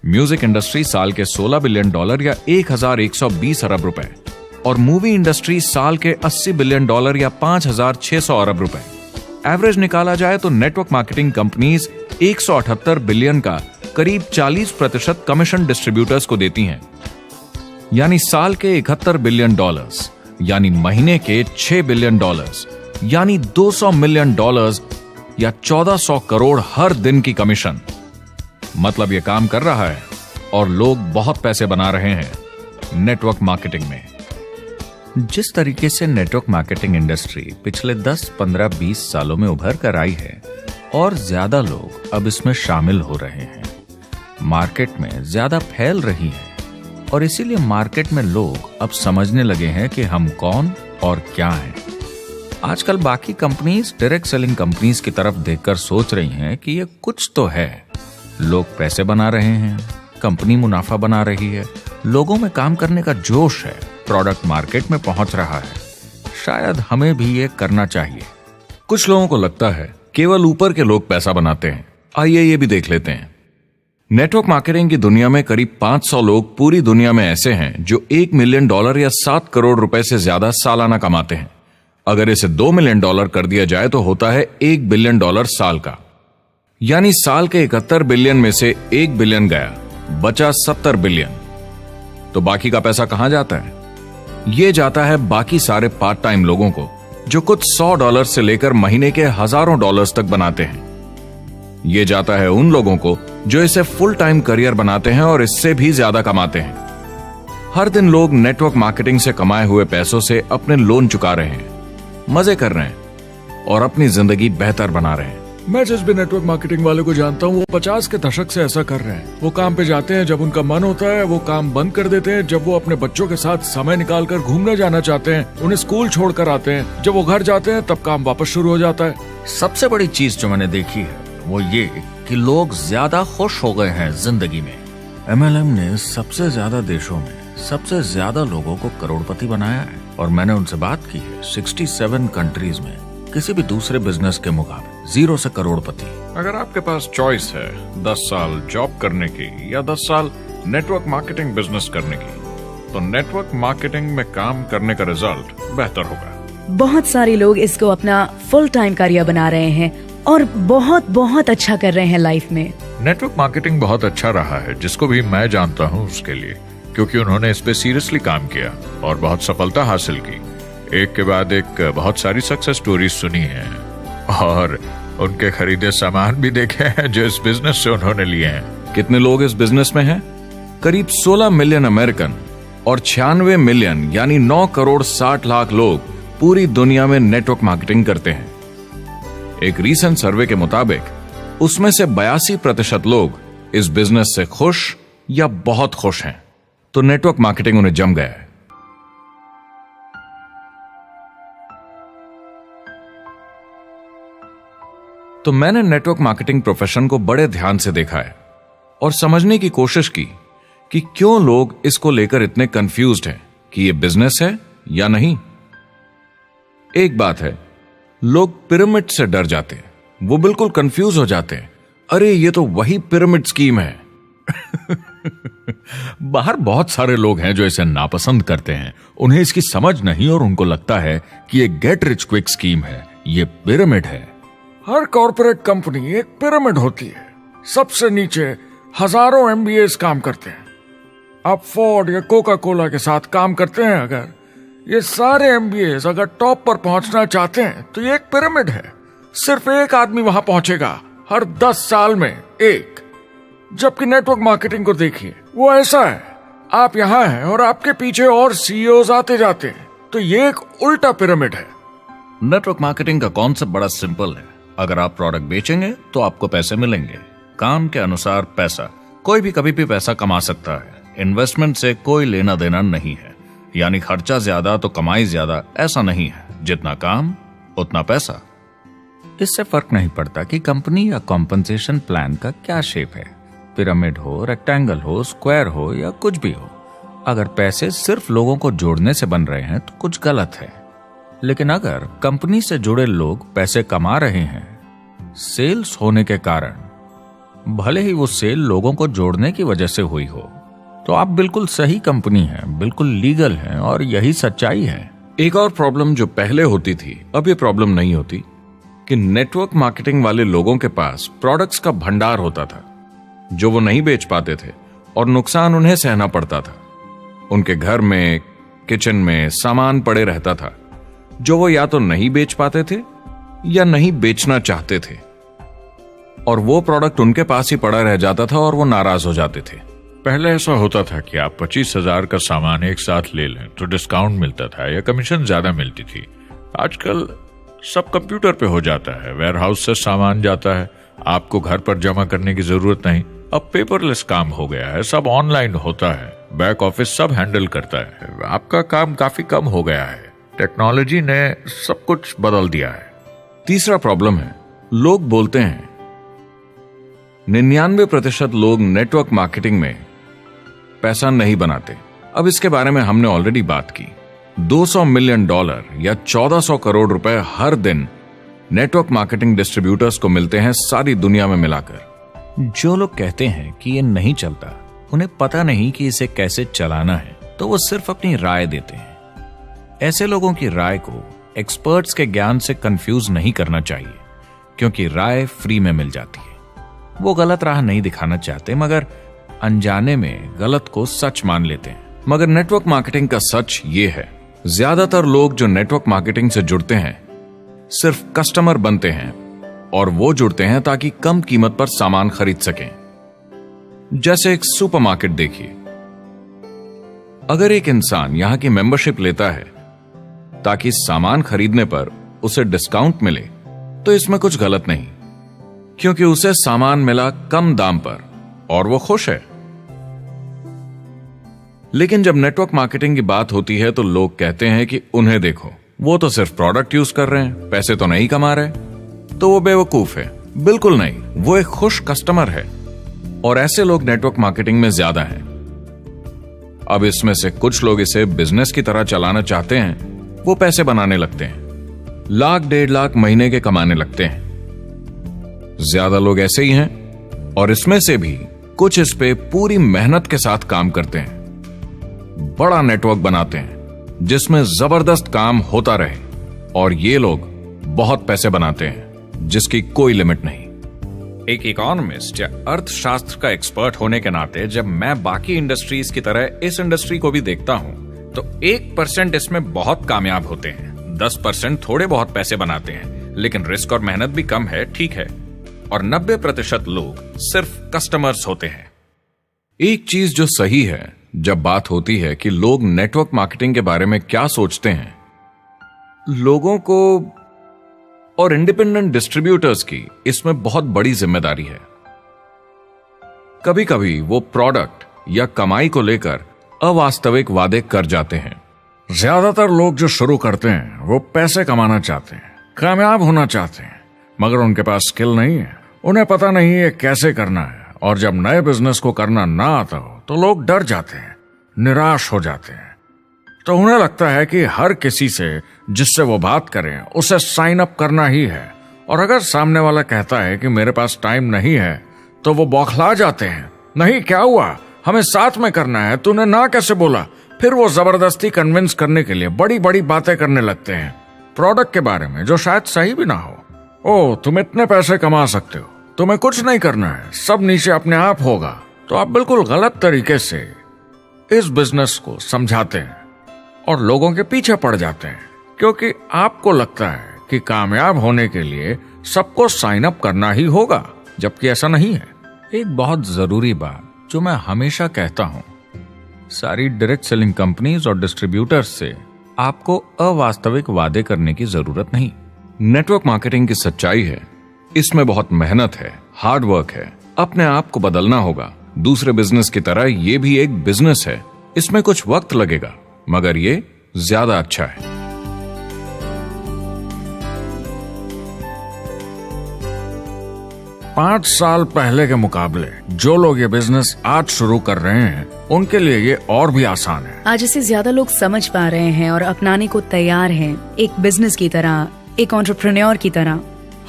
म्यूजिक इंडस्ट्री साल के $16 बिलियन या 1,120 अरब रुपए, और मूवी इंडस्ट्री साल के $80 बिलियन या 5,600 अरब रुपए। एवरेज निकाला जाए तो नेटवर्क मार्केटिंग कंपनीज 178 बिलियन का करीब 40% कमीशन डिस्ट्रीब्यूटर्स को देती हैं, यानी साल के $71 बिलियन, यानी महीने के $6 बिलियन, यानी $200 मिलियन या 1400 करोड़ हर दिन की कमीशन। मतलब ये काम कर रहा है और लोग बहुत पैसे बना रहे हैं नेटवर्क मार्केटिंग में। जिस तरीके से नेटवर्क मार्केटिंग इंडस्ट्री पिछले 10, 15, 20 सालों में उभर कर आई है और ज्यादा लोग अब इसमें शामिल हो रहे हैं, मार्केट में ज्यादा फैल रही है और इसीलिए मार्केट में लोग अब समझने लगे हैं कि हम कौन और क्या हैं। आजकल बाकी कंपनीज डायरेक्ट सेलिंग कंपनीज की तरफ देखकर सोच रही हैं कि ये कुछ तो है। लोग पैसे बना रहे हैं, कंपनी मुनाफा बना रही है, लोगों में काम करने का जोश है, प्रोडक्ट मार्केट में पहुंच रहा है, शायद हमें भी ये करना चाहिए। कुछ लोगों को लगता है केवल ऊपर के लोग पैसा बनाते हैं। आइए ये भी देख लेते हैं। नेटवर्क मार्केटिंग की दुनिया में करीब 500 लोग पूरी दुनिया में ऐसे हैं जो $1 मिलियन या 7 करोड़ रुपए से ज्यादा सालाना कमाते हैं। अगर इसे $2 मिलियन कर दिया जाए तो होता है $1 बिलियन साल का, यानी साल के 71 बिलियन में से $1 बिलियन गया, बचा 70 बिलियन। तो बाकी का पैसा कहां जाता है? ये जाता है बाकी सारे पार्ट टाइम लोगों को जो कुछ $100 से लेकर महीने के हजारों डॉलर्स तक बनाते हैं। ये जाता है उन लोगों को जो इसे फुल टाइम करियर बनाते हैं और इससे भी ज्यादा कमाते हैं। हर दिन लोग नेटवर्क मार्केटिंग से कमाए हुए पैसों से अपने लोन चुका रहे हैं, मजे कर रहे हैं और अपनी जिंदगी बेहतर बना रहे हैं। मैं जिस भी नेटवर्क मार्केटिंग वाले को जानता हूँ वो 50 के दशक से ऐसा कर रहे हैं। वो काम पे जाते हैं जब उनका मन होता है, वो काम बंद कर देते हैं जब वो अपने बच्चों के साथ समय निकालकर घूमने जाना चाहते हैं, उन्हें स्कूल छोड़कर आते हैं, जब वो घर जाते हैं तब काम वापस शुरू हो जाता है। सबसे बड़ी चीज जो मैंने देखी है वो ये कि लोग ज्यादा खुश हो गए हैं जिंदगी में। MLM ने सबसे ज्यादा देशों में सबसे ज्यादा लोगों को करोड़पति बनाया है और मैंने उनसे बात की है 67 कंट्रीज में किसी भी दूसरे बिजनेस के मुकाबले 0 से करोड़पति। अगर आपके पास चॉइस है 10 साल जॉब करने की या 10 साल नेटवर्क मार्केटिंग बिजनेस करने की, तो नेटवर्क मार्केटिंग में काम करने का रिजल्ट बेहतर होगा। बहुत सारे लोग इसको अपना फुल टाइम करियर बना रहे हैं और बहुत बहुत अच्छा कर रहे हैं लाइफ में। नेटवर्क मार्केटिंग बहुत अच्छा रहा है जिसको भी मैं जानता हूँ उसके लिए, क्योंकि उन्होंने इस पे सीरियसली काम किया और बहुत सफलता हासिल की। एक के बाद एक बहुत सारी सक्सेस स्टोरीज सुनी है और उनके खरीदे सामान भी देखे हैं जो इस बिजनेस से उन्होंने लिए हैं। कितने लोग इस बिजनेस में हैं? करीब 16 मिलियन अमेरिकन और 96 मिलियन यानी 9 करोड़ 60 लाख लोग पूरी दुनिया में नेटवर्क मार्केटिंग करते हैं। एक रीसेंट सर्वे के मुताबिक उसमें से 82% लोग इस बिजनेस से खुश या बहुत खुश हैं। तो नेटवर्क मार्केटिंग उन्हें जम गया है। तो मैंने नेटवर्क मार्केटिंग प्रोफेशन को बड़े ध्यान से देखा है और समझने की कोशिश की कि क्यों लोग इसको लेकर इतने कंफ्यूज्ड हैं कि ये बिजनेस है या नहीं। एक बात है, लोग पिरामिड से डर जाते हैं, वो बिल्कुल कंफ्यूज हो जाते हैं, अरे ये तो वही पिरामिड स्कीम है। बाहर बहुत सारे लोग हैं जो इसे नापसंद करते हैं, उन्हें इसकी समझ नहीं और उनको लगता है कि ये गेट रिच क्विक स्कीम है, ये पिरामिड है। हर कॉर्पोरेट कंपनी एक पिरामिड होती है। सबसे नीचे हजारों एमबीएस काम करते हैं। आप फोर्ड या कोका कोला के साथ काम करते हैं, अगर ये सारे एमबीएस अगर टॉप पर पहुंचना चाहते हैं तो ये एक पिरामिड है। सिर्फ एक आदमी वहां पहुंचेगा हर 10 साल में, एक। जबकि नेटवर्क मार्केटिंग को देखिए, वो ऐसा है, आप यहां हैं और आपके पीछे और सीईओज आते जाते हैं, तो ये एक उल्टा पिरामिड है। नेटवर्क मार्केटिंग का कॉन्सेप्ट बड़ा सिंपल है। अगर आप प्रोडक्ट बेचेंगे तो आपको पैसे मिलेंगे। काम के अनुसार पैसा। कोई भी कभी भी पैसा कमा सकता है। इन्वेस्टमेंट से कोई लेना देना नहीं है। यानी खर्चा ज्यादा तो कमाई ज्यादा, ऐसा नहीं है। जितना काम उतना पैसा। इससे फर्क नहीं पड़ता कि कंपनी या कॉम्पनसेशन प्लान का क्या शेप है, पिरामिड हो, रेक्टेंगल हो, स्क्वायर हो या कुछ भी हो। अगर पैसे सिर्फ लोगों को जोड़ने से बन रहे हैं तो कुछ गलत है। लेकिन अगर कंपनी से जुड़े लोग पैसे कमा रहे हैं सेल्स होने के कारण, भले ही वो सेल लोगों को जोड़ने की वजह से हुई हो, तो आप बिल्कुल सही कंपनी हैं, बिल्कुल लीगल हैं और यही सच्चाई है। एक और प्रॉब्लम जो पहले होती थी, अब ये प्रॉब्लम नहीं होती कि नेटवर्क मार्केटिंग वाले लोगों के पास प्रोडक्ट्स का भंडार होता था जो वो नहीं बेच पाते थे और नुकसान उन्हें सहना पड़ता था। उनके घर में, किचन में सामान पड़े रहता था जो वो या तो नहीं बेच पाते थे या नहीं बेचना चाहते थे, और वो प्रोडक्ट उनके पास ही पड़ा रह जाता था और वो नाराज हो जाते थे। पहले ऐसा होता था कि आप 25,000 का सामान एक साथ ले लें तो डिस्काउंट मिलता था या कमीशन ज्यादा मिलती थी। आजकल सब कंप्यूटर पे हो जाता है। वेयर हाउस से सामान जाता है, आपको घर पर जमा करने की जरूरत नहीं। अब पेपरलेस काम हो गया है, सब ऑनलाइन होता है, बैक ऑफिस सब हैंडल करता है। आपका काम काफी कम हो गया है। टेक्नोलॉजी ने सब कुछ बदल दिया है। तीसरा प्रॉब्लम है, लोग बोलते हैं 99% लोग नेटवर्क मार्केटिंग में पैसा नहीं बनाते। अब इसके बारे में हमने ऑलरेडी बात की। $200 मिलियन या 1400 करोड़ रुपए हर दिन नेटवर्क मार्केटिंग डिस्ट्रीब्यूटर्स को मिलते हैं सारी दुनिया में मिलाकर। जो लोग कहते हैं कि ये नहीं चलता, उन्हें पता नहीं कि इसे कैसे चलाना है, तो वो सिर्फ अपनी राय देते हैं। ऐसे लोगों की राय को एक्सपर्ट्स के ज्ञान से कंफ्यूज नहीं करना चाहिए, क्योंकि राय फ्री में मिल जाती है। वो गलत राह नहीं दिखाना चाहते, मगर अनजाने में गलत को सच मान लेते हैं। मगर नेटवर्क मार्केटिंग का सच ये है, ज्यादातर लोग जो नेटवर्क मार्केटिंग से जुड़ते हैं सिर्फ कस्टमर बनते हैं, और वो जुड़ते हैं ताकि कम कीमत पर सामान खरीद सकें। जैसे एक सुपरमार्केट देखिए, अगर एक इंसान यहां की मेंबरशिप लेता है ताकि सामान खरीदने पर उसे डिस्काउंट मिले, तो इसमें कुछ गलत नहीं, क्योंकि उसे सामान मिला कम दाम पर और वो खुश है। लेकिन जब नेटवर्क मार्केटिंग की बात होती है तो लोग कहते हैं कि उन्हें देखो, वो तो सिर्फ प्रोडक्ट यूज कर रहे हैं, पैसे तो नहीं कमा रहे, तो वो बेवकूफ है। बिल्कुल नहीं, वो एक खुश कस्टमर है, और ऐसे लोग नेटवर्क मार्केटिंग में ज्यादा हैं। अब इसमें से कुछ लोग इसे बिजनेस की तरह चलाना चाहते हैं, वो पैसे बनाने लगते हैं, लाख 1.5 लाख महीने के कमाने लगते हैं। ज्यादा लोग ऐसे ही हैं, और इसमें से भी कुछ इस पे पूरी मेहनत के साथ काम करते हैं, बड़ा नेटवर्क बनाते हैं जिसमें जबरदस्त काम होता रहे, और ये लोग बहुत पैसे बनाते हैं जिसकी कोई लिमिट नहीं। एक इकोनॉमिस्ट या अर्थशास्त्र का एक्सपर्ट होने के नाते जब मैं बाकी इंडस्ट्रीज की तरह इस इंडस्ट्री को भी देखता हूं, तो 1% इसमें बहुत कामयाब होते हैं, 10% थोड़े बहुत पैसे बनाते हैं, लेकिन रिस्क और मेहनत भी कम है, ठीक है, और 90% लोग सिर्फ कस्टमर्स होते हैं। एक चीज जो सही है जब बात होती है कि लोग नेटवर्क मार्केटिंग के बारे में क्या सोचते हैं, लोगों को और इंडिपेंडेंट डिस्ट्रीब्यूटर्स की इसमें बहुत बड़ी जिम्मेदारी है। कभी कभी वो प्रोडक्ट या कमाई को लेकर अवास्तविक वादे कर जाते हैं। ज्यादातर लोग जो शुरू करते हैं वो पैसे कमाना चाहते हैं, कामयाब होना चाहते हैं, मगर उनके पास स्किल नहीं है, उन्हें पता नहीं है कैसे करना है। और जब नए बिजनेस को करना ना आता हो तो लोग डर जाते हैं, निराश हो जाते हैं। तो उन्हें लगता है कि हर किसी से जिससे वो बात करें उसे साइन अप करना ही है। और अगर सामने वाला कहता है कि मेरे पास टाइम नहीं है तो वो बौखला जाते हैं। नहीं, क्या हुआ, हमें साथ में करना है, तूने ना कैसे बोला। फिर वो जबरदस्ती कन्विंस करने के लिए बड़ी बड़ी बातें करने लगते हैं प्रोडक्ट के बारे में, जो शायद सही भी ना हो। ओ, तुम इतने पैसे कमा सकते हो, तुम्हें कुछ नहीं करना है, सब नीचे अपने आप होगा। तो आप बिल्कुल गलत तरीके से इस बिजनेस को समझाते हैं और लोगों के पीछे पड़ जाते हैं, क्योंकि आपको लगता है कि कामयाब होने के लिए सबको साइन अप करना ही होगा, जबकि ऐसा नहीं है। एक बहुत जरूरी बात जो मैं हमेशा कहता हूं, सारी डायरेक्ट सेलिंग कंपनीज और डिस्ट्रीब्यूटर्स से आपको अवास्तविक वादे करने की जरूरत नहीं। नेटवर्क मार्केटिंग की सच्चाई है, इसमें बहुत मेहनत है, हार्ड वर्क है, अपने आप को बदलना होगा। दूसरे बिजनेस की तरह ये भी एक बिजनेस है, इसमें कुछ वक्त लगेगा मगर ये ज्यादा अच्छा है। 5 साल पहले के मुकाबले जो लोग ये बिजनेस आज शुरू कर रहे हैं उनके लिए ये और भी आसान है। आज इसे ज्यादा लोग समझ पा रहे हैं और अपनाने को तैयार हैं, एक बिजनेस की तरह, एक एंटरप्रेन्योर की तरह।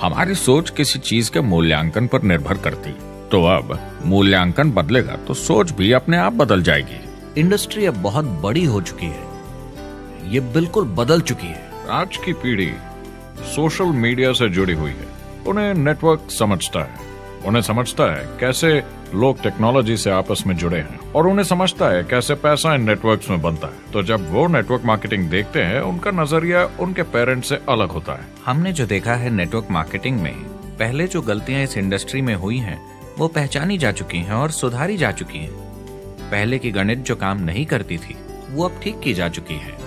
हमारी सोच किसी चीज के मूल्यांकन पर निर्भर करती, तो अब मूल्यांकन बदलेगा तो सोच भी अपने आप बदल जाएगी। इंडस्ट्री अब बहुत बड़ी हो चुकी है, ये बिल्कुल बदल चुकी है। आज की पीढ़ी सोशल मीडिया से जुड़ी हुई है, उन्हें नेटवर्क समझता है, उन्हें समझता है कैसे लोग टेक्नोलॉजी से आपस में जुड़े हैं और उन्हें समझता है कैसे पैसा इन नेटवर्क्स में बनता है। तो जब वो नेटवर्क मार्केटिंग देखते हैं, उनका नजरिया उनके पेरेंट्स से अलग होता है। हमने जो देखा है नेटवर्क मार्केटिंग में, पहले जो गलतियां इस इंडस्ट्री में हुई हैं वो पहचानी जा चुकी हैं और सुधारी जा चुकी हैं। पहले की गणित जो काम नहीं करती थी वो अब ठीक की जा चुकी है।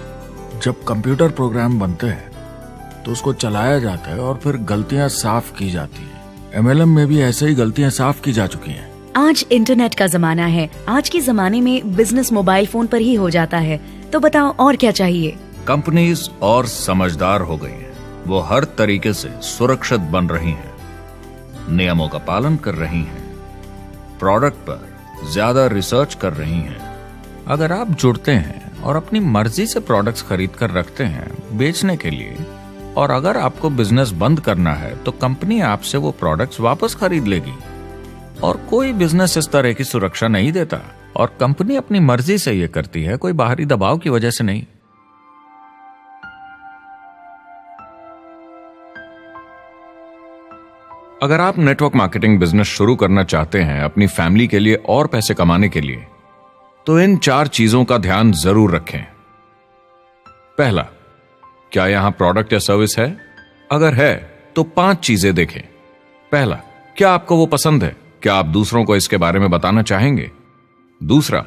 जब कंप्यूटर प्रोग्राम बनते हैं तो उसको चलाया जाता है और फिर गलतियां साफ की जाती हैं। MLM में भी ऐसे ही गलतियां साफ की जा चुकी हैं। आज इंटरनेट का जमाना है, आज के जमाने में बिजनेस मोबाइल फोन पर ही हो जाता है। तो बताओ और क्या चाहिए। कंपनीज और समझदार हो गई हैं, वो हर तरीके से सुरक्षित बन रही हैं, नियमों का पालन कर रही हैं, प्रोडक्ट पर ज्यादा रिसर्च कर रही हैं। अगर आप जुड़ते हैं और अपनी मर्जी से प्रोडक्ट्स खरीद कर रखते हैं बेचने के लिए, और अगर आपको बिजनेस बंद करना है तो कंपनी आपसे वो प्रोडक्ट्स वापस खरीद लेगी। और कोई बिजनेस इस तरह की सुरक्षा नहीं देता, और कंपनी अपनी मर्जी से ये करती है, कोई बाहरी दबाव की वजह से नहीं। अगर आप नेटवर्क मार्केटिंग बिजनेस शुरू करना चाहते हैं अपनी फैमिली के लिए और पैसे कमाने के लिए, तो इन 4 चीजों का ध्यान जरूर रखें। पहला, क्या यहां प्रोडक्ट या सर्विस है? अगर है तो 5 चीजें देखें। पहला, क्या आपको वो पसंद है? क्या आप दूसरों को इसके बारे में बताना चाहेंगे? दूसरा,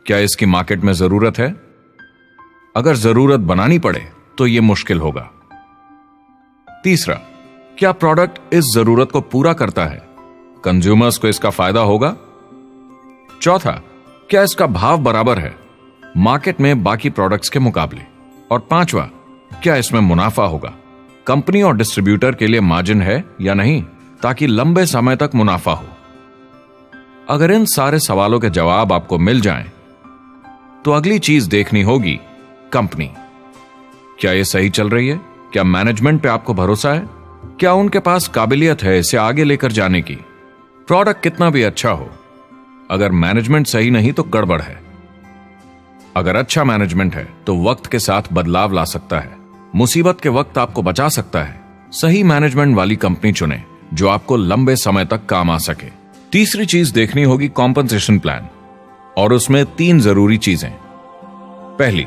क्या इसकी मार्केट में जरूरत है? अगर जरूरत बनानी पड़े तो यह मुश्किल होगा। तीसरा, क्या प्रोडक्ट इस जरूरत को पूरा करता है? कंज्यूमर्स को इसका फायदा होगा? चौथा, क्या इसका भाव बराबर है मार्केट में बाकी प्रोडक्ट्स के मुकाबले? और पांचवा, क्या इसमें मुनाफा होगा? कंपनी और डिस्ट्रीब्यूटर के लिए मार्जिन है या नहीं, ताकि लंबे समय तक मुनाफा हो। अगर इन सारे सवालों के जवाब आपको मिल जाएं, तो अगली चीज देखनी होगी कंपनी। क्या यह सही चल रही है? क्या मैनेजमेंट पे आपको भरोसा है? क्या उनके पास काबिलियत है इसे आगे लेकर जाने की? प्रोडक्ट कितना भी अच्छा हो, अगर मैनेजमेंट सही नहीं तो गड़बड़ है। अगर अच्छा मैनेजमेंट है तो वक्त के साथ बदलाव ला सकता है, मुसीबत के वक्त आपको बचा सकता है। सही मैनेजमेंट वाली कंपनी चुनें जो आपको लंबे समय तक काम आ सके। तीसरी चीज देखनी होगी कॉम्पनसेशन प्लान, और उसमें 3 जरूरी चीजें। पहली,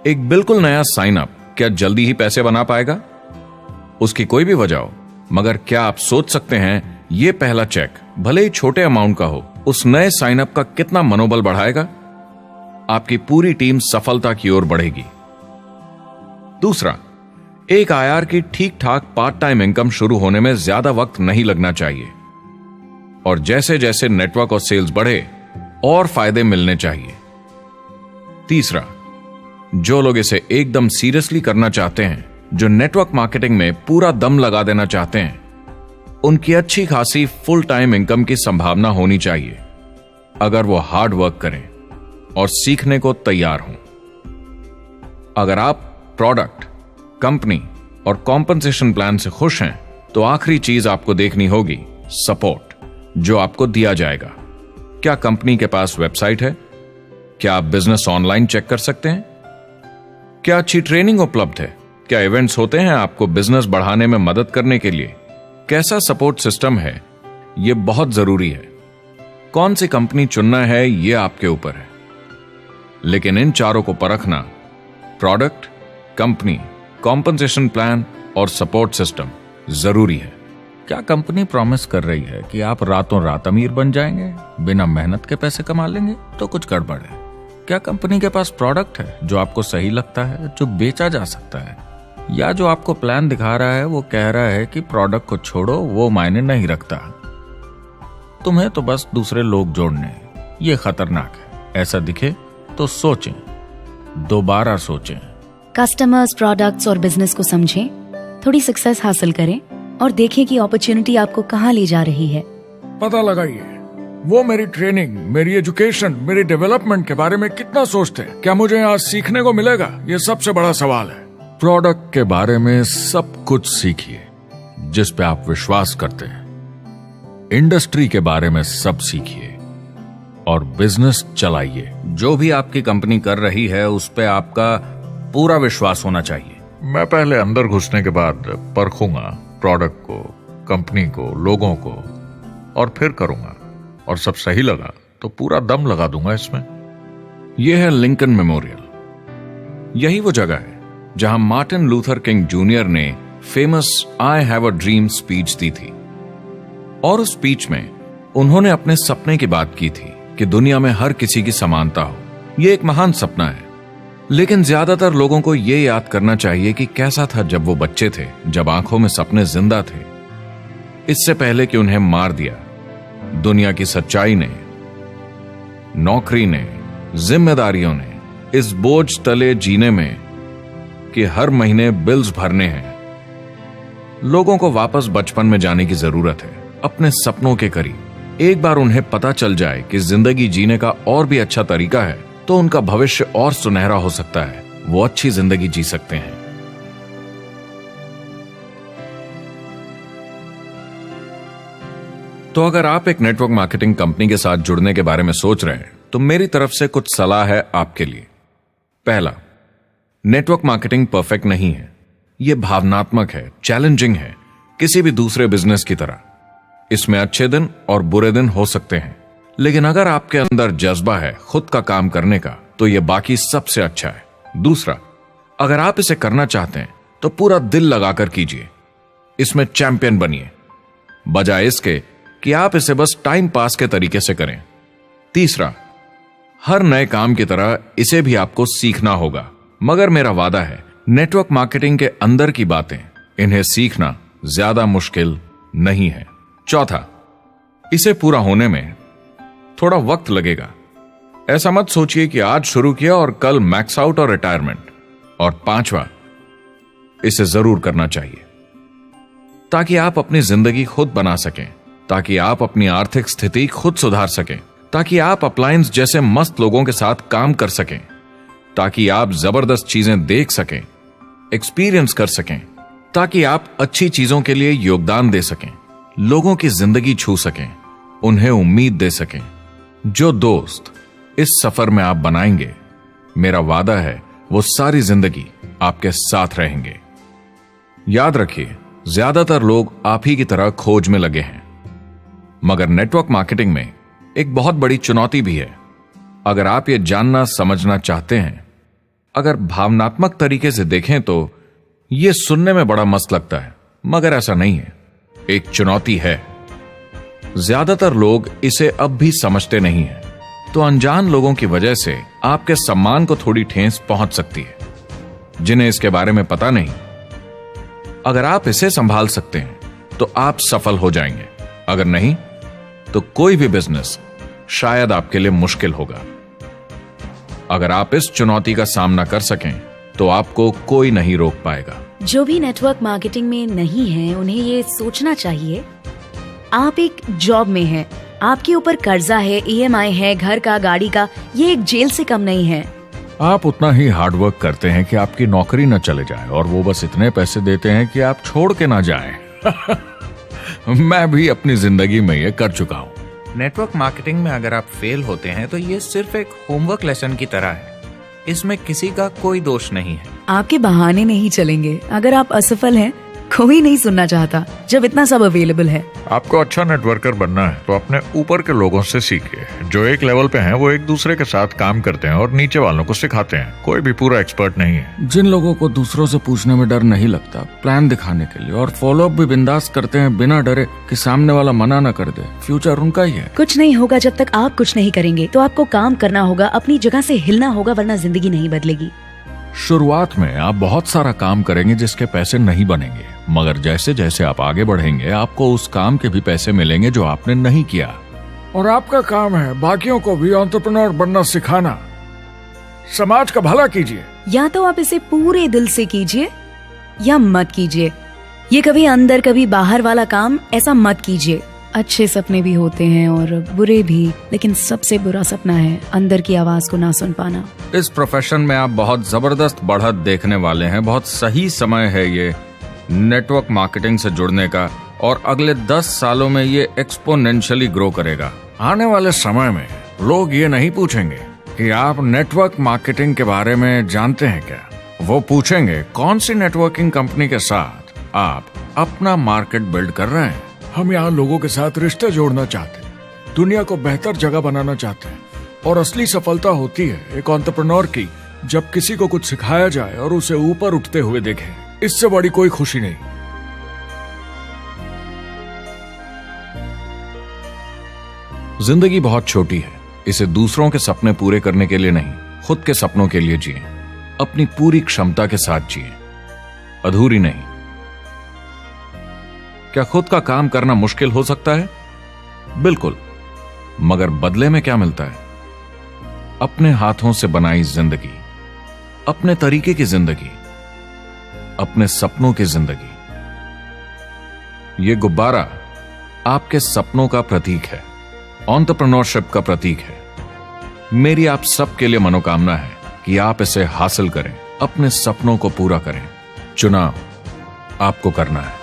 एक बिल्कुल नया साइन अप क्या जल्दी ही पैसे बना पाएगा? उसकी कोई भी वजह हो, मगर क्या आप सोच सकते हैं यह पहला चेक, भले ही छोटे अमाउंट का हो, उस नए साइन अप का कितना मनोबल बढ़ाएगा? आपकी पूरी टीम सफलता की ओर बढ़ेगी। दूसरा, एक IR की ठीक ठाक पार्ट टाइम इनकम शुरू होने में ज्यादा वक्त नहीं लगना चाहिए, और जैसे जैसे नेटवर्क और सेल्स बढ़े और फायदे मिलने चाहिए। तीसरा, जो लोग इसे एकदम सीरियसली करना चाहते हैं, जो नेटवर्क मार्केटिंग में पूरा दम लगा देना चाहते हैं, उनकी अच्छी खासी फुल टाइम इनकम की संभावना होनी चाहिए अगर वो हार्ड वर्क करें और सीखने को तैयार हों। अगर आप प्रोडक्ट, कंपनी और कॉम्पनसेशन प्लान से खुश हैं तो आखिरी चीज आपको देखनी होगी सपोर्ट जो आपको दिया जाएगा। क्या कंपनी के पास वेबसाइट है? क्या आप बिजनेस ऑनलाइन चेक कर सकते हैं? क्या अच्छी ट्रेनिंग उपलब्ध है? क्या इवेंट्स होते हैं आपको बिजनेस बढ़ाने में मदद करने के लिए? कैसा सपोर्ट सिस्टम है? यह बहुत जरूरी है। कौन सी कंपनी चुनना है यह आपके ऊपर है, लेकिन इन चारों को परखना, प्रोडक्ट, कंपनी, कॉम्पनसेशन प्लान और सपोर्ट सिस्टम, जरूरी है। क्या कंपनी प्रॉमिस कर रही है कि आप रातों रात अमीर बन जाएंगे, बिना मेहनत के पैसे कमा लेंगे? तो कुछ गड़बड़ है। क्या कंपनी के पास प्रोडक्ट है जो आपको सही लगता है, जो बेचा जा सकता है? या जो आपको प्लान दिखा रहा है वो कह रहा है कि प्रोडक्ट को छोड़ो, वो मायने नहीं रखता, तुम्हें तो बस दूसरे लोग जोड़ने हैं। ये खतरनाक है। ऐसा दिखे तो सोचें, दोबारा सोचें। कस्टमर्स, प्रोडक्ट्स और बिजनेस को समझें, थोड़ी सक्सेस हासिल करें और देखें कि अपॉर्चुनिटी आपको कहां ले जा रही है। पता लगाइए वो मेरी ट्रेनिंग, मेरी एजुकेशन, मेरी डेवलपमेंट के बारे में कितना सोचते हैं। क्या मुझे यहाँ सीखने को मिलेगा? ये सबसे बड़ा सवाल है। प्रोडक्ट के बारे में सब कुछ सीखिए जिस पे आप विश्वास करते हैं। इंडस्ट्री के बारे में सब सीखिए और बिजनेस चलाइए। जो भी आपकी कंपनी कर रही है उस पे आपका पूरा विश्वास होना चाहिए। मैं पहले अंदर घुसने के बाद परखूंगा प्रोडक्ट को, कंपनी को, लोगों को, और फिर करूंगा। और सब सही लगा तो पूरा दम लगा दूंगा इसमें। यह है लिंकन मेमोरियल। यही वो जगह है जहां मार्टिन लूथर किंग जूनियर ने famous I have a dream speech दी थी। और उस स्पीच में उन्होंने अपने सपने की बात की थी कि दुनिया में हर किसी की समानता हो। यह एक महान सपना है, लेकिन ज्यादातर लोगों को यह याद करना चाहिए कि कैसा था जब वो बच्चे थे, जब आंखों में सपने जिंदा थे, इससे पहले कि उन्हें मार दिया दुनिया की सच्चाई ने, नौकरी ने, जिम्मेदारियों ने, इस बोझ तले जीने में कि हर महीने बिल्स भरने हैं। लोगों को वापस बचपन में जाने की जरूरत है, अपने सपनों के करीब। एक बार उन्हें पता चल जाए कि जिंदगी जीने का और भी अच्छा तरीका है तो उनका भविष्य और सुनहरा हो सकता है। वो अच्छी जिंदगी जी सकते हैं। तो अगर आप एक नेटवर्क मार्केटिंग कंपनी के साथ जुड़ने के बारे में सोच रहे हैं तो मेरी तरफ से कुछ सलाह है आपके लिए। पहला, नेटवर्क मार्केटिंग परफेक्ट नहीं है। यह भावनात्मक है, चैलेंजिंग है, किसी भी दूसरे बिजनेस की तरह। इसमें अच्छे दिन और बुरे दिन हो सकते हैं, लेकिन अगर आपके अंदर जज्बा है खुद का काम करने का तो यह बाकी सबसे अच्छा है। दूसरा, अगर आप इसे करना चाहते हैं तो पूरा दिल लगाकर कीजिए। इसमें चैंपियन बनिए, बजाय इसके कि आप इसे बस टाइम पास के तरीके से करें। तीसरा, हर नए काम की तरह इसे भी आपको सीखना होगा, मगर मेरा वादा है नेटवर्क मार्केटिंग के अंदर की बातें, इन्हें सीखना ज्यादा मुश्किल नहीं है। चौथा, इसे पूरा होने में थोड़ा वक्त लगेगा। ऐसा मत सोचिए कि आज शुरू किया और कल मैक्स आउट और रिटायरमेंट। और पांचवा, इसे जरूर करना चाहिए ताकि आप अपनी जिंदगी खुद बना सकें, ताकि आप अपनी आर्थिक स्थिति खुद सुधार सकें, ताकि आप अप्लायंस जैसे मस्त लोगों के साथ काम कर सकें, ताकि आप जबरदस्त चीजें देख सकें, एक्सपीरियंस कर सकें, ताकि आप अच्छी चीजों के लिए योगदान दे सकें, लोगों की जिंदगी छू सकें, उन्हें उम्मीद दे सकें। जो दोस्त इस सफर में आप बनाएंगे, मेरा वादा है वो सारी जिंदगी आपके साथ रहेंगे। याद रखिए, ज्यादातर लोग आप ही की तरह खोज में लगे हैं, मगर नेटवर्क मार्केटिंग में एक बहुत बड़ी चुनौती भी है। अगर आप ये जानना समझना चाहते हैं, अगर भावनात्मक तरीके से देखें तो यह सुनने में बड़ा मस्त लगता है, मगर ऐसा नहीं है। एक चुनौती है। ज्यादातर लोग इसे अब भी समझते नहीं हैं, तो अनजान लोगों की वजह से आपके सम्मान को थोड़ी ठेस पहुंच सकती है, जिन्हें इसके बारे में पता नहीं। अगर आप इसे संभाल सकते हैं तो आप सफल हो जाएंगे, अगर नहीं तो कोई भी बिजनेस शायद आपके लिए मुश्किल होगा। अगर आप इस चुनौती का सामना कर सकें तो आपको कोई नहीं रोक पाएगा। जो भी नेटवर्क मार्केटिंग में नहीं है उन्हें ये सोचना चाहिए आप एक जॉब में हैं, आपके ऊपर कर्जा है, EMI है, घर का, गाड़ी का, ये एक जेल से कम नहीं है। आप उतना ही हार्डवर्क करते हैं कि आपकी नौकरी न चले जाए और वो बस इतने पैसे देते हैं कि आप छोड़ के ना जाएं। मैं भी अपनी जिंदगी में ये कर चुका हूँ। नेटवर्क मार्केटिंग में अगर आप फेल होते हैं तो ये सिर्फ एक होमवर्क लेसन की तरह है। इसमें किसी का कोई दोष नहीं है। आपके बहाने नहीं चलेंगे। अगर आप असफल हैं, कोई नहीं सुनना चाहता जब इतना सब अवेलेबल है। आपको अच्छा नेटवर्कर बनना है तो अपने ऊपर के लोगों से सीखिए। जो एक लेवल पे हैं वो एक दूसरे के साथ काम करते हैं और नीचे वालों को सिखाते हैं। कोई भी पूरा एक्सपर्ट नहीं है। जिन लोगों को दूसरों से पूछने में डर नहीं लगता, प्लान दिखाने के लिए और फॉलो अप भी बिंदास करते हैं बिना डरे कि सामने वाला मना न कर दे, फ्यूचर उनका ही है। कुछ नहीं होगा जब तक आप कुछ नहीं करेंगे। तो आपको काम करना होगा, अपनी जगह से हिलना होगा, वरना जिंदगी नहीं बदलेगी। शुरुआत में आप बहुत सारा काम करेंगे जिसके पैसे नहीं बनेंगे, मगर जैसे जैसे आप आगे बढ़ेंगे आपको उस काम के भी पैसे मिलेंगे जो आपने नहीं किया। और आपका काम है बाकियों को भी एंटरप्रेन्योर बनना सिखाना। समाज का भला कीजिए। या तो आप इसे पूरे दिल से कीजिए या मत कीजिए। ये कभी अंदर कभी बाहर वाला काम ऐसा मत कीजिए। अच्छे सपने भी होते हैं और बुरे भी, लेकिन सबसे बुरा सपना है अंदर की आवाज को ना सुन पाना। इस प्रोफेशन में आप बहुत जबरदस्त बढ़त देखने वाले हैं। बहुत सही समय है ये नेटवर्क मार्केटिंग से जुड़ने का और अगले 10 सालों में ये एक्सपोनेंशियली ग्रो करेगा। आने वाले समय में लोग ये नहीं पूछेंगे कि आप नेटवर्क मार्केटिंग के बारे में जानते हैं क्या। वो पूछेंगे कौन सी नेटवर्किंग कंपनी के साथ आप अपना मार्केट बिल्ड कर रहे हैं। हम यहाँ लोगों के साथ रिश्ते जोड़ना चाहते हैं, दुनिया को बेहतर जगह बनाना चाहते हैं। और असली सफलता होती है एक एंटरप्रेन्योर की जब किसी को कुछ सिखाया जाए और उसे ऊपर उठते हुए देखे। इससे बड़ी कोई खुशी नहीं। जिंदगी बहुत छोटी है। इसे दूसरों के सपने पूरे करने के लिए नहीं, खुद के सपनों के लिए जिए। अपनी पूरी क्षमता के साथ जिए, अधूरी नहीं। क्या खुद का काम करना मुश्किल हो सकता है? बिल्कुल, मगर बदले में क्या मिलता है? अपने हाथों से बनाई जिंदगी, अपने तरीके की जिंदगी, अपने सपनों की जिंदगी। ये गुब्बारा आपके सपनों का प्रतीक है, एंटरप्रेन्योरशिप का प्रतीक है। मेरी आप सबके लिए मनोकामना है कि आप इसे हासिल करें, अपने सपनों को पूरा करें। चुनाव आपको करना है।